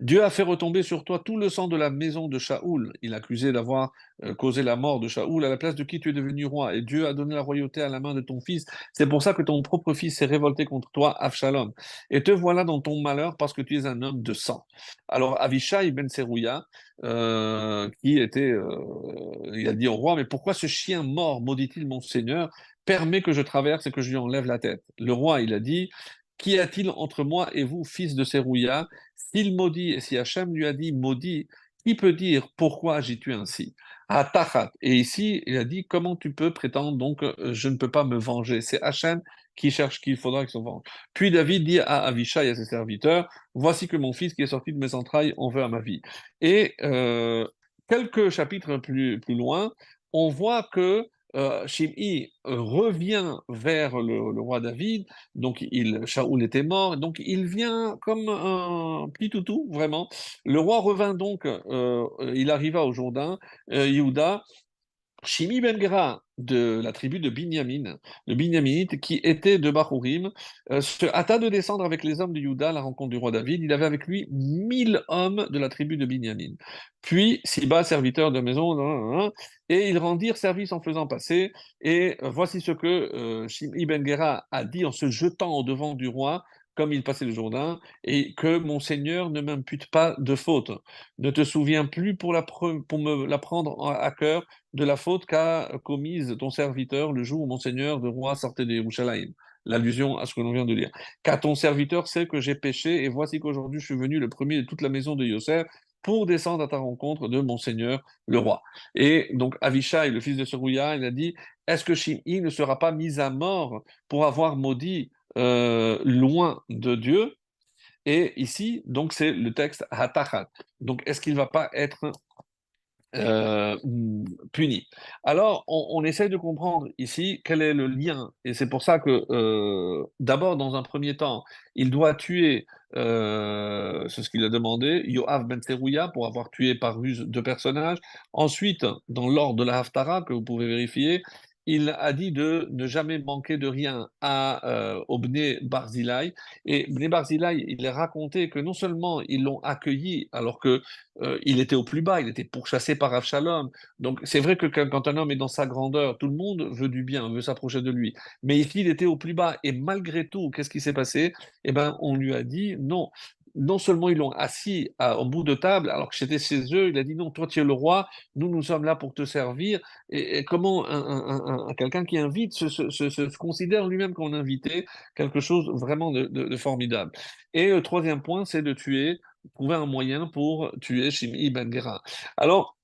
Dieu a fait retomber sur toi tout le sang de la maison de Shaoul. Il accusait d'avoir causé la mort de Shaoul, à la place de qui tu es devenu roi. Et Dieu a donné la royauté à la main de ton fils. C'est pour ça que ton propre fils s'est révolté contre toi, Avshalom. Et te voilà dans ton malheur parce que tu es un homme de sang. Alors Avishai ben Serouya, il a dit au roi: mais pourquoi ce chien mort, maudit-il mon Seigneur, permet que je traverse et que je lui enlève la tête? Le roi, il a dit: qu'y a-t-il entre moi et vous, fils de Serouya? S'il maudit, et si Hachem lui a dit maudit, qui peut dire pourquoi agis-tu ainsi? À Tachat. Et ici, il a dit: comment tu peux prétendre donc je ne peux pas me venger? C'est Hachem qui cherche qu'il faudra qu'il se venge. Puis David dit à Avishai et à ses serviteurs: voici que mon fils qui est sorti de mes entrailles en veut à ma vie. Et quelques chapitres plus loin, on voit que Shimei revient vers le roi David, donc Shaoul était mort, donc il vient comme un petit toutou, vraiment. Le roi revint donc, il arriva au Jourdain, Yehuda, Shimi ben Gera de la tribu de Binyamin, le Binyaminite qui était de Bahurim, se hâta de descendre avec les hommes de Juda à la rencontre du roi David. Il avait avec lui 1000 hommes de la tribu de Binyamin. Puis Siba, serviteur de maison, et ils rendirent service en faisant passer. Et voici ce que Shimi ben Gera a dit en se jetant au devant du roi, comme il passait le Jourdain, et que mon Seigneur ne m'impute pas de faute. Ne te souviens plus pour me la prendre à cœur de la faute qu'a commise ton serviteur le jour où mon seigneur, le roi, sortait de Yerushalayim. L'allusion à ce que l'on vient de lire. Car ton serviteur sait que j'ai péché, et voici qu'aujourd'hui je suis venu le premier de toute la maison de Yosef pour descendre à ta rencontre de mon seigneur, le roi. Et donc Avishai, le fils de Serouya, il a dit: est-ce que Shimei ne sera pas mis à mort pour avoir maudit loin de Dieu? Et ici, donc, c'est le texte Hatachat. Donc, est-ce qu'il ne va pas être euh, puni? Alors, on essaye de comprendre ici quel est le lien. Et c'est pour ça que, d'abord, dans un premier temps, il doit tuer, c'est ce qu'il a demandé, Yoav ben Tserouya, pour avoir tué par ruse deux personnages. Ensuite, dans l'ordre de la Haftara, que vous pouvez vérifier, il a dit de ne jamais manquer de rien au Bné Barzilai. Et Bné Barzilai, il a raconté que non seulement ils l'ont accueilli alors que il était au plus bas, il était pourchassé par Avshalom. Donc c'est vrai que quand un homme est dans sa grandeur, tout le monde veut du bien, veut s'approcher de lui. Mais ici, il était au plus bas. Et malgré tout, qu'est-ce qui s'est passé? Eh ben, on lui a dit non. Non seulement ils l'ont assis au bout de table, alors que j'étais chez eux, il a dit non, toi tu es le roi, nous sommes là pour te servir. Et comment quelqu'un qui invite se considère lui-même comme invité, quelque chose vraiment de formidable. Et le troisième point, c'est de trouver un moyen pour tuer Shimei ben Gera. Alors,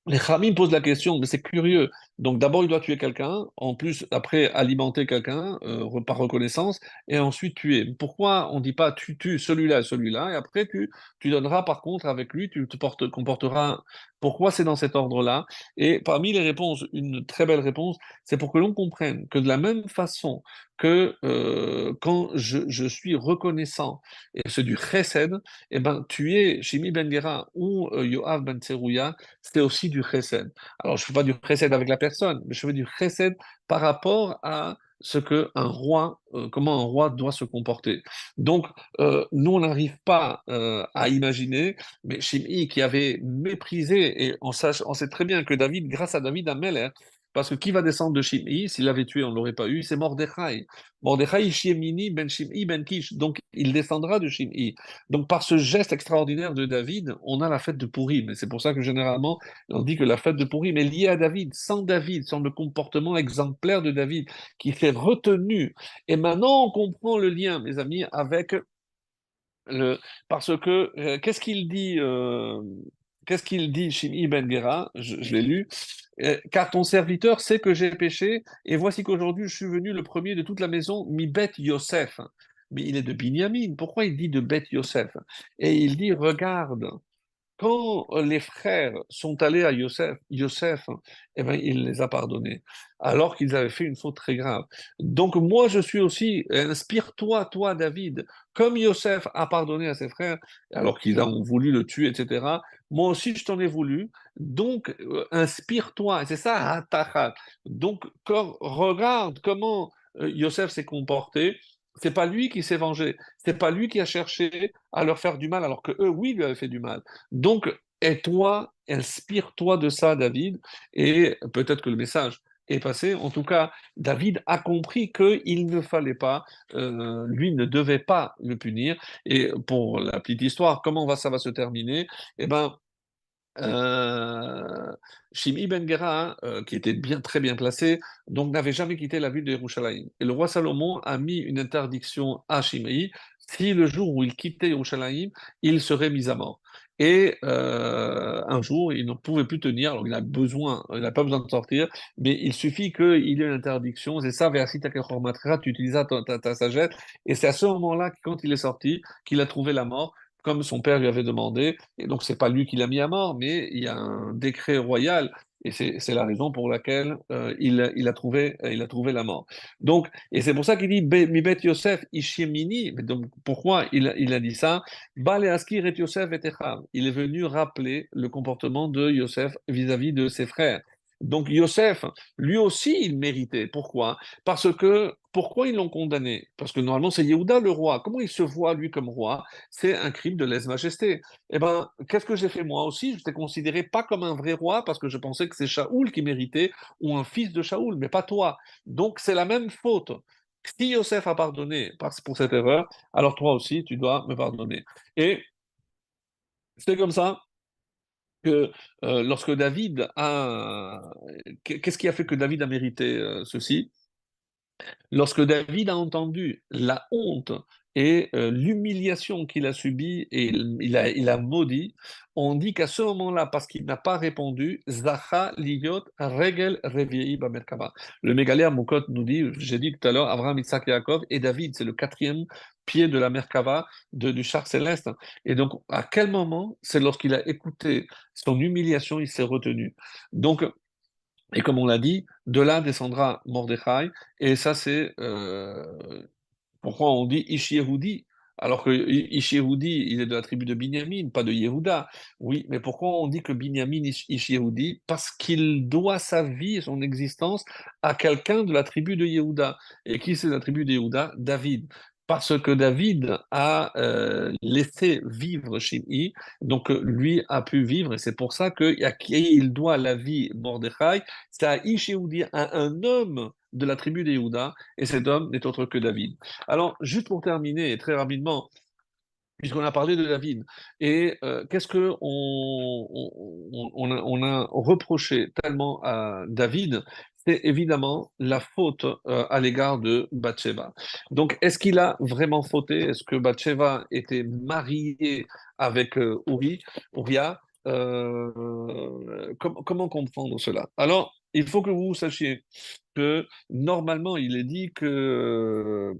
les Khamim posent la question, mais c'est curieux. Donc d'abord, il doit tuer quelqu'un, en plus, après, alimenter quelqu'un par reconnaissance, et ensuite tuer. Pourquoi on ne dit pas tu tues celui-là et celui-là, et après tu donneras par contre avec lui, tu te comporteras. Pourquoi c'est dans cet ordre-là? Et parmi les réponses, une très belle réponse, c'est pour que l'on comprenne que de la même façon que quand je suis reconnaissant, et c'est du chesed, eh ben, tuer Shimi Ben Gera ou Yoav Ben Tserouya, c'est aussi du chesed. Alors, je ne fais pas du chesed avec la personne, mais je fais du chesed par rapport à ce que un roi, comment un roi doit se comporter. Donc, nous, on n'arrive pas à imaginer, mais Shimei qui avait méprisé, et on sait très bien que David, grâce à David Ameller, parce que qui va descendre de Shimei, s'il l'avait tué, on ne l'aurait pas eu, c'est Mordechai. Mordechai Shimini ben Shimei ben Kish, donc il descendra de Shimei. Donc par ce geste extraordinaire de David, on a la fête de Pourim. Et c'est pour ça que généralement, on dit que la fête de Pourim est liée à David, sans le comportement exemplaire de David, qui s'est retenu. Et maintenant, on comprend le lien, mes amis, avec le... Parce que, qu'est-ce qu'il dit Shimei ben Gera, je l'ai lu, car ton serviteur sait que j'ai péché, et voici qu'aujourd'hui je suis venu le premier de toute la maison, mi Beth Yosef. Mais il est de Binyamin. Pourquoi il dit de Beth Yosef? Et il dit, regarde, quand les frères sont allés à Yosef, eh ben, il les a pardonnés, alors qu'ils avaient fait une faute très grave. Donc moi, je suis aussi, inspire-toi, toi, David, comme Yosef a pardonné à ses frères, alors qu'ils ont voulu le tuer, etc. Moi aussi, je t'en ai voulu. Donc, inspire-toi. Et c'est ça, Hatachat. Donc, regarde comment Yosef s'est comporté. C'est pas lui qui s'est vengé. C'est pas lui qui a cherché à leur faire du mal, alors que eux, oui, lui avaient fait du mal. Donc, et toi, inspire-toi de ça, David, et peut-être que le message est passé. En tout cas, David a compris qu'il ne fallait pas, lui ne devait pas le punir. Et pour la petite histoire, ça va se terminer? Eh ben, euh, Shimei Ben Gera, hein, qui était très bien placé, donc n'avait jamais quitté la ville de Yerushalayim. Et le roi Salomon a mis une interdiction à Shimei, si le jour où il quittait Yerushalayim, il serait mis à mort. Et un jour, il ne pouvait plus tenir, alors il n'a pas besoin de sortir, mais il suffit qu'il y ait une interdiction, c'est ça, Ve'asita kechormatcha, tu utilises ta sagesse, et c'est à ce moment-là, quand il est sorti, qu'il a trouvé la mort, comme son père lui avait demandé, et donc, c'est pas lui qui l'a mis à mort, mais il y a un décret royal, et c'est la raison pour laquelle il a trouvé la mort. Donc, et c'est pour ça qu'il dit Mi bet Yosef ishemini. Mais donc, pourquoi il a dit ça? Bale askir et Yosef et Echav. Il est venu rappeler le comportement de Yosef vis-à-vis de ses frères. Donc Yosef, lui aussi, il méritait. Pourquoi? Pourquoi ils l'ont condamné? Parce que normalement, c'est Yehuda le roi. Comment il se voit, lui, comme roi? C'est un crime de lèse-majesté. Eh ben, qu'est-ce que j'ai fait moi aussi? Je t'ai considéré pas comme un vrai roi parce que je pensais que c'est Shaoul qui méritait ou un fils de Shaoul, mais pas toi. Donc c'est la même faute. Si Yosef a pardonné pour cette erreur, alors toi aussi tu dois me pardonner. Et c'est comme ça que lorsque David a... Qu'est-ce qui a fait que David a mérité ceci? Lorsque David a entendu la honte et l'humiliation qu'il a subie et il a maudit, on dit qu'à ce moment-là, parce qu'il n'a pas répondu, Zacha liyot regel reviei bamerkava. Le Mégalé à Moukot nous dit, j'ai dit tout à l'heure, Abraham, Isaac et Jacob, et David, c'est le quatrième pied de la Merkava, du char céleste. Et donc, à quel moment? C'est lorsqu'il a écouté son humiliation, il s'est retenu. Donc, et comme on l'a dit, de là descendra Mordechai, et ça c'est pourquoi on dit Ish Yehudi, alors que Ish Yehudi, il est de la tribu de Binyamin, pas de Yehuda. Oui, mais pourquoi on dit que Binyamin Ish Yehudi? Parce qu'il doit sa vie et son existence à quelqu'un de la tribu de Yehuda. Et qui c'est la tribu de Yehuda? David. Parce que David a laissé vivre Shimei, donc lui a pu vivre, et c'est pour ça qu'à qui il doit la vie Mordechai, c'est à Ish Yehudi, à un homme de la tribu de Yehuda, et cet homme n'est autre que David. Alors, juste pour terminer, et très rapidement, puisqu'on a parlé de David, et qu'est-ce que on a reproché tellement à David? C'est évidemment la faute à l'égard de Bathsheba. Donc, est-ce qu'il a vraiment fauté? Est-ce que Bathsheba était mariée avec Uria? Comment comprendre cela? Alors, il faut que vous sachiez que normalement, il est dit que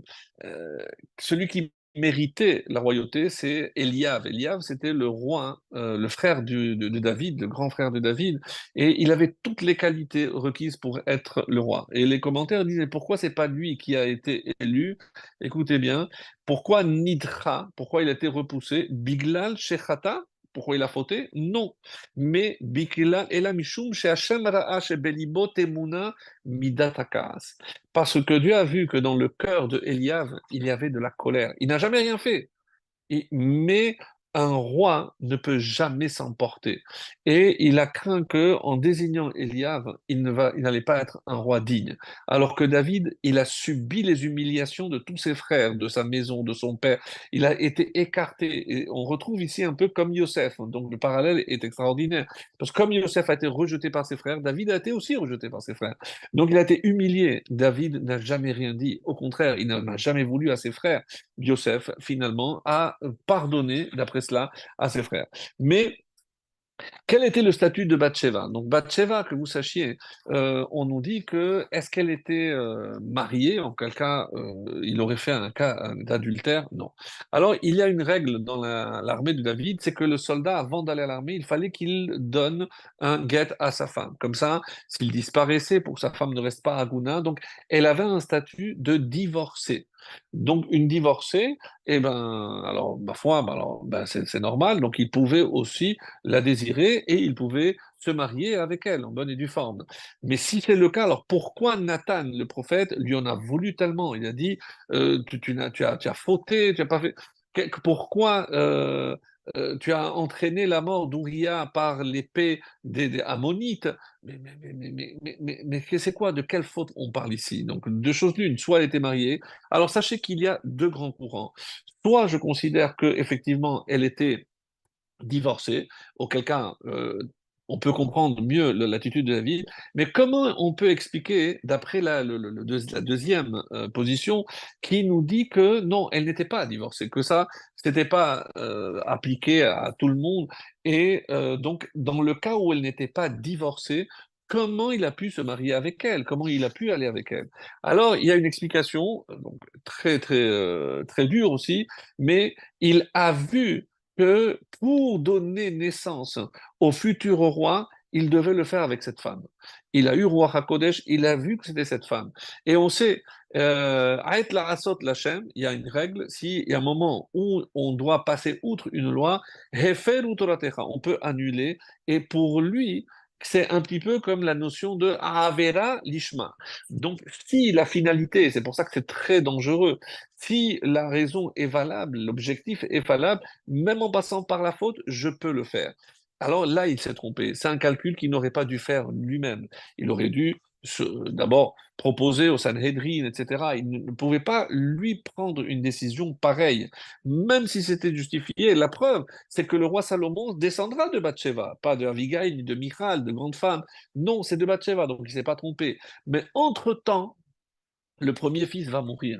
celui qui méritait la royauté, c'est Eliav. Eliav, c'était le roi, hein, le frère de David, le grand frère de David, et il avait toutes les qualités requises pour être le roi. Et les commentaires disaient, pourquoi c'est pas lui qui a été élu? Écoutez bien, pourquoi Nidra? Pourquoi il a été repoussé? Biglal Shechata? Pourquoi il a fauté? Non. Mais Biglal Elamishum Hashem Ra'a Belibot Emuna Midat Hakas. Parce que Dieu a vu que dans le cœur de Eliav, il y avait de la colère. Il n'a jamais rien fait. Mais un roi ne peut jamais s'emporter. Et il a craint que, en désignant Eliav, il n'allait pas être un roi digne. Alors que David, il a subi les humiliations de tous ses frères, de sa maison, de son père. Il a été écarté. Et on retrouve ici un peu comme Yosef. Donc le parallèle est extraordinaire. Parce que comme Yosef a été rejeté par ses frères, David a été aussi rejeté par ses frères. Donc il a été humilié. David n'a jamais rien dit. Au contraire, il n'a jamais voulu à ses frères. Yosef, finalement, a pardonné, d'après cela, à ses frères. Mais quel était le statut de Bathsheba? Donc Bathsheba, que vous sachiez, on nous dit que est-ce qu'elle était mariée? En quel cas il aurait fait un cas d'adultère? Non. Alors il y a une règle dans l'armée de David, c'est que le soldat, avant d'aller à l'armée, il fallait qu'il donne un guet à sa femme. Comme ça, s'il disparaissait, pour que sa femme ne reste pas à Gouna, donc elle avait un statut de divorcée. Donc une divorcée, eh ben, alors, ma foi, ben, alors, ben, c'est normal. Donc, il pouvait aussi la désirer et il pouvait se marier avec elle en bonne et due forme. Mais si c'est le cas, alors pourquoi Nathan, le prophète, lui en a voulu tellement? Il a dit, tu as fauté, tu as pas fait. Pourquoi tu as entraîné la mort d'Ouria par l'épée des Ammonites? Mais c'est quoi? De quelle faute on parle ici? Donc, deux choses l'une. Soit elle était mariée. Alors, sachez qu'il y a deux grands courants. Soit je considère que effectivement elle était divorcée, auquel cas on peut comprendre mieux l'attitude de David, mais comment on peut expliquer, d'après la deuxième position, qui nous dit que non, elle n'était pas divorcée, que ça, c'était pas appliqué à tout le monde, et donc dans le cas où elle n'était pas divorcée, comment il a pu se marier avec elle, comment il a pu aller avec elle. Alors il y a une explication, donc très dure aussi, mais il a vu que pour donner naissance au futur roi, il devait le faire avec cette femme. Il a eu roi HaKodesh, il a vu que c'était cette femme. Et on sait, Aet la Asot Lachem, il y a une règle, s'il y a un moment où on doit passer outre une loi, Hefer ou Toratecha, on peut annuler. Et pour lui, c'est un petit peu comme la notion de Avera Lishma. Donc, si la finalité, c'est pour ça que c'est très dangereux, si la raison est valable, l'objectif est valable, même en passant par la faute, je peux le faire. Alors là, il s'est trompé. C'est un calcul qu'il n'aurait pas dû faire lui-même. Il aurait dû d'abord proposer au Sanhedrin, etc. Il ne pouvait pas, lui, prendre une décision pareille, même si c'était justifié. La preuve, c'est que le roi Salomon descendra de Bathsheba, pas de Abigail ni de Michal, de grandes femmes. Non, c'est de Bathsheba, donc il ne s'est pas trompé. Mais entre-temps, le premier fils va mourir.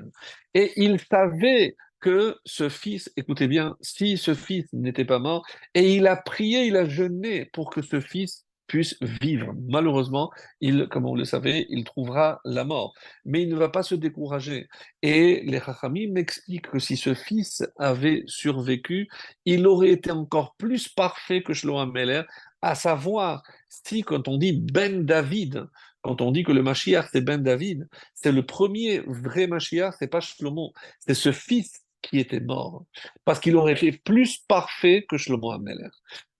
Et il savait que ce fils, écoutez bien, si ce fils n'était pas mort, et il a prié, il a jeûné pour que ce fils puisse vivre. Malheureusement, comme on le savait, il trouvera la mort. Mais il ne va pas se décourager. Et les Chachamim m'expliquent que si ce fils avait survécu, il aurait été encore plus parfait que Shlomo Ameler, à savoir, si quand on dit Ben David, quand on dit que le Mashiach c'est Ben David, c'est le premier vrai Mashiach, c'est pas Shlomo, c'est ce fils qui était mort, parce qu'il aurait été plus parfait que Shlomo Ameler.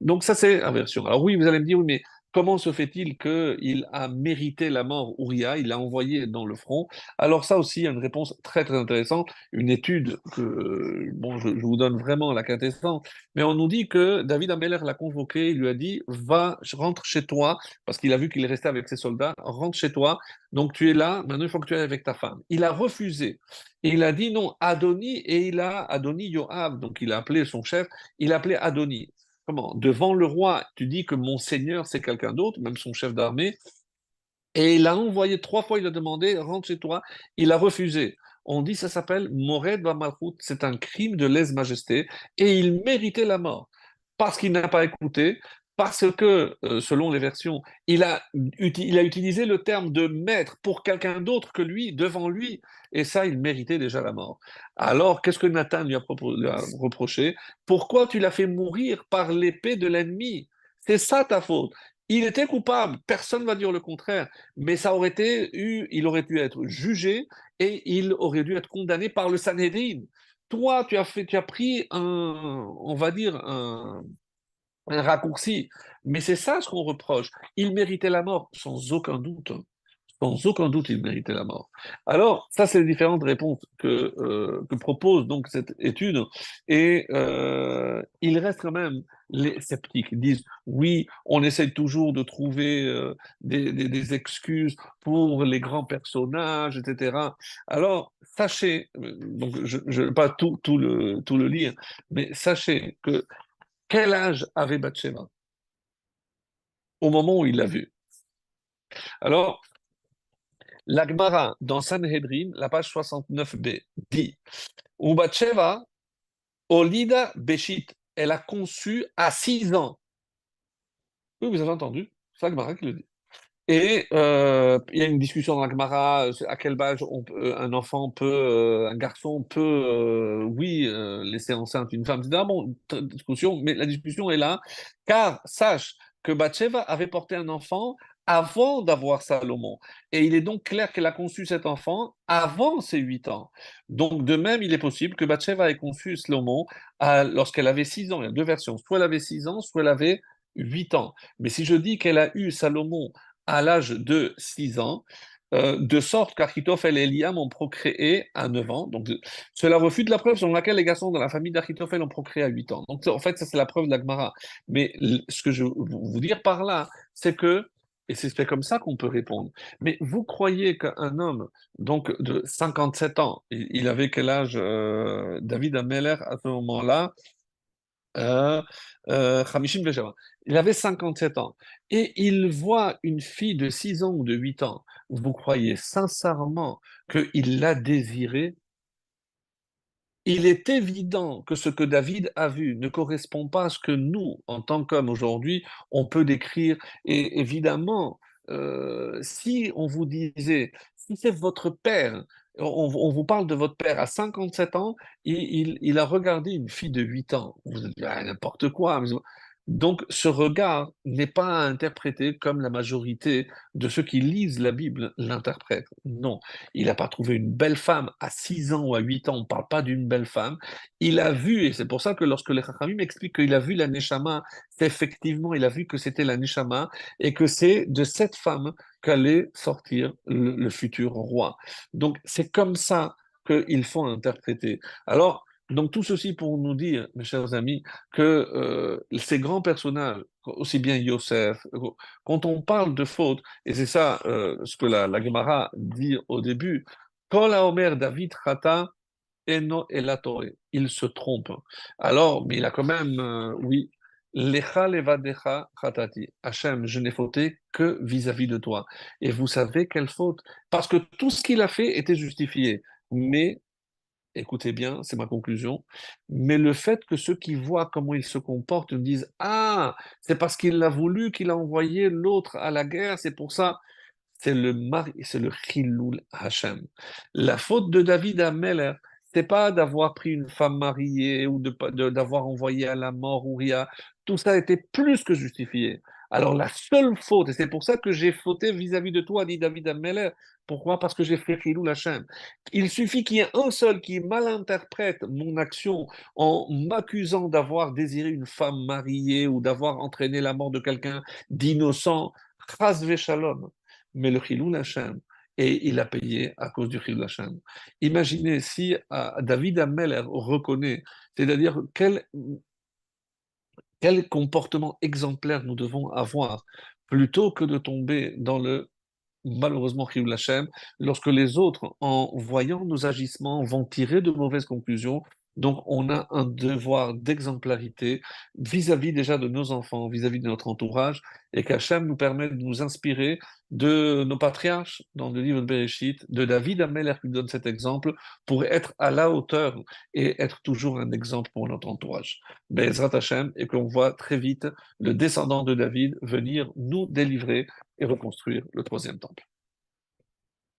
Donc ça c'est la version. Alors oui, vous allez me dire, oui, mais comment se fait-il qu'il a mérité la mort Ouria, il l'a envoyé dans le front? Alors ça aussi, il y a une réponse très intéressante, une étude que, bon, je vous donne vraiment la quintessence, mais on nous dit que David Ameller l'a convoqué, il lui a dit, va, rentre chez toi, parce qu'il a vu qu'il restait avec ses soldats, rentre chez toi, donc tu es là, maintenant il faut que tu ailles avec ta femme. Il a refusé. Et il a dit non, Adoni, et il a Adoni Yoav, donc il a appelé son chef, il a appelé Adoni. Comment? Devant le roi, tu dis que mon seigneur c'est quelqu'un d'autre, même son chef d'armée, et il a envoyé 3 fois, il a demandé, rentre chez toi, il a refusé. On dit ça s'appelle Mored Bamalchut, c'est un crime de lèse-majesté, et il méritait la mort. Parce qu'il n'a pas écouté, parce que, selon les versions, il a utilisé le terme de maître pour quelqu'un d'autre que lui, devant lui, et ça, il méritait déjà la mort. Alors, qu'est-ce que Nathan lui a reproché? Pourquoi tu l'as fait mourir par l'épée de l'ennemi? C'est ça ta faute. Il était coupable, personne ne va dire le contraire, mais il aurait dû être jugé et il aurait dû être condamné par le Sanhédrin. Toi, tu as pris on va dire, un raccourci. Mais c'est ça ce qu'on reproche. Il méritait la mort, sans aucun doute. Sans aucun doute, il méritait la mort. Alors, ça, c'est les différentes réponses que propose donc cette étude. Et il reste quand même les sceptiques. Ils disent, oui, on essaie toujours de trouver des excuses pour les grands personnages, etc. Alors, sachez, donc je ne vais pas tout le lire, mais sachez que quel âge avait Bathsheba au moment où il l'a vu? Alors, l'Agmara, dans Sanhedrin, la page 69b, dit ou Bathsheba, Olida Beshit, elle a conçu à 6 ans. Oui, vous avez entendu, c'est l'Agmara qui le dit. Et il y a une discussion dans la Gemara, à quel âge un enfant peut, un garçon peut, oui, laisser enceinte une femme, etc. Bon, discussion, mais la discussion est là, car sache que Bathsheba avait porté un enfant avant d'avoir Salomon. Et il est donc clair qu'elle a conçu cet enfant avant ses 8 ans. Donc, de même, il est possible que Bathsheba ait conçu Salomon lorsqu'elle avait 6 ans. Il y a deux versions. Soit elle avait 6 ans, soit elle avait 8 ans. Mais si je dis qu'elle a eu Salomon à l'âge de 6 ans, de sorte qu'Achitophel et Eliam ont procréé à 9 ans. Donc, cela refute la preuve selon laquelle les garçons de la famille d'Achitophel ont procréé à 8 ans. Donc, en fait, ça, c'est la preuve de la Gemara. Mais ce que je veux vous dire par là, c'est que, et c'est comme ça qu'on peut répondre, mais vous croyez qu'un homme donc de 57 ans, il avait quel âge David Ameller à ce moment-là? euh, Hamishim Bejama. Il avait 57 ans. Et il voit une fille de 6 ans ou de 8 ans. Vous croyez sincèrement qu'il l'a désirée? Il est évident que ce que David a vu ne correspond pas à ce que nous, en tant qu'hommes aujourd'hui, on peut décrire. Et évidemment, si on vous disait, si c'est votre père, on vous parle de votre père à 57 ans, il a regardé une fille de 8 ans. Vous dites, ah, n'importe quoi. Donc, ce regard n'est pas à interpréter comme la majorité de ceux qui lisent la Bible l'interprètent. Non, il n'a pas trouvé une belle femme à 6 ans ou à 8 ans, on ne parle pas d'une belle femme. Il a vu, et c'est pour ça que lorsque les Chachamim m'expliquent qu'il a vu la Neshama, c'est effectivement, il a vu que c'était la Neshama et que c'est de cette femme qu'allait sortir le futur roi. Donc, c'est comme ça qu'il faut interpréter. Alors, donc tout ceci pour nous dire, mes chers amis, que ces grands personnages, aussi bien Yosef, quand on parle de faute, et c'est ça ce que la Gemara dit au début, quand la Omer David Chata, Eno Elatore, il se trompe. Alors, mais il a quand même, oui, Lecha levadecha chatati. Hachem, je n'ai fauté que vis-à-vis de toi. Et vous savez quelle faute? Parce que tout ce qu'il a fait était justifié. Mais écoutez bien, c'est ma conclusion, mais le fait que ceux qui voient comment il se comporte disent, ah, c'est parce qu'il l'a voulu qu'il a envoyé l'autre à la guerre, c'est pour ça, c'est le Chilul Hashem. La faute de David à Meller, c'est pas d'avoir pris une femme mariée ou d'avoir envoyé à la mort Ouria. Tout ça était plus que justifié. Alors la seule faute, et c'est pour ça que j'ai fauté vis-à-vis de toi, dit David à Meller. Pourquoi? Parce que j'ai fait Chilul Hashem. Il suffit qu'il y ait un seul qui malinterprète mon action en m'accusant d'avoir désiré une femme mariée ou d'avoir entraîné la mort de quelqu'un d'innocent. Chas shalom, mais le Chilul Hashem, et il a payé à cause du Chilul Hashem. Imaginez si David Ameller reconnaît, c'est-à-dire quel comportement exemplaire nous devons avoir, plutôt que de tomber dans le malheureusement Chilul Hashem, lorsque les autres, en voyant nos agissements, vont tirer de mauvaises conclusions. Donc, on a un devoir d'exemplarité vis-à-vis déjà de nos enfants, vis-à-vis de notre entourage, et qu'Hachem nous permette de nous inspirer de nos patriarches dans le livre de Bereshit, de David Ameller qui nous donne cet exemple, pour être à la hauteur et être toujours un exemple pour notre entourage. Bezrat Hachem, et qu'on voit très vite le descendant de David venir nous délivrer et reconstruire le troisième temple.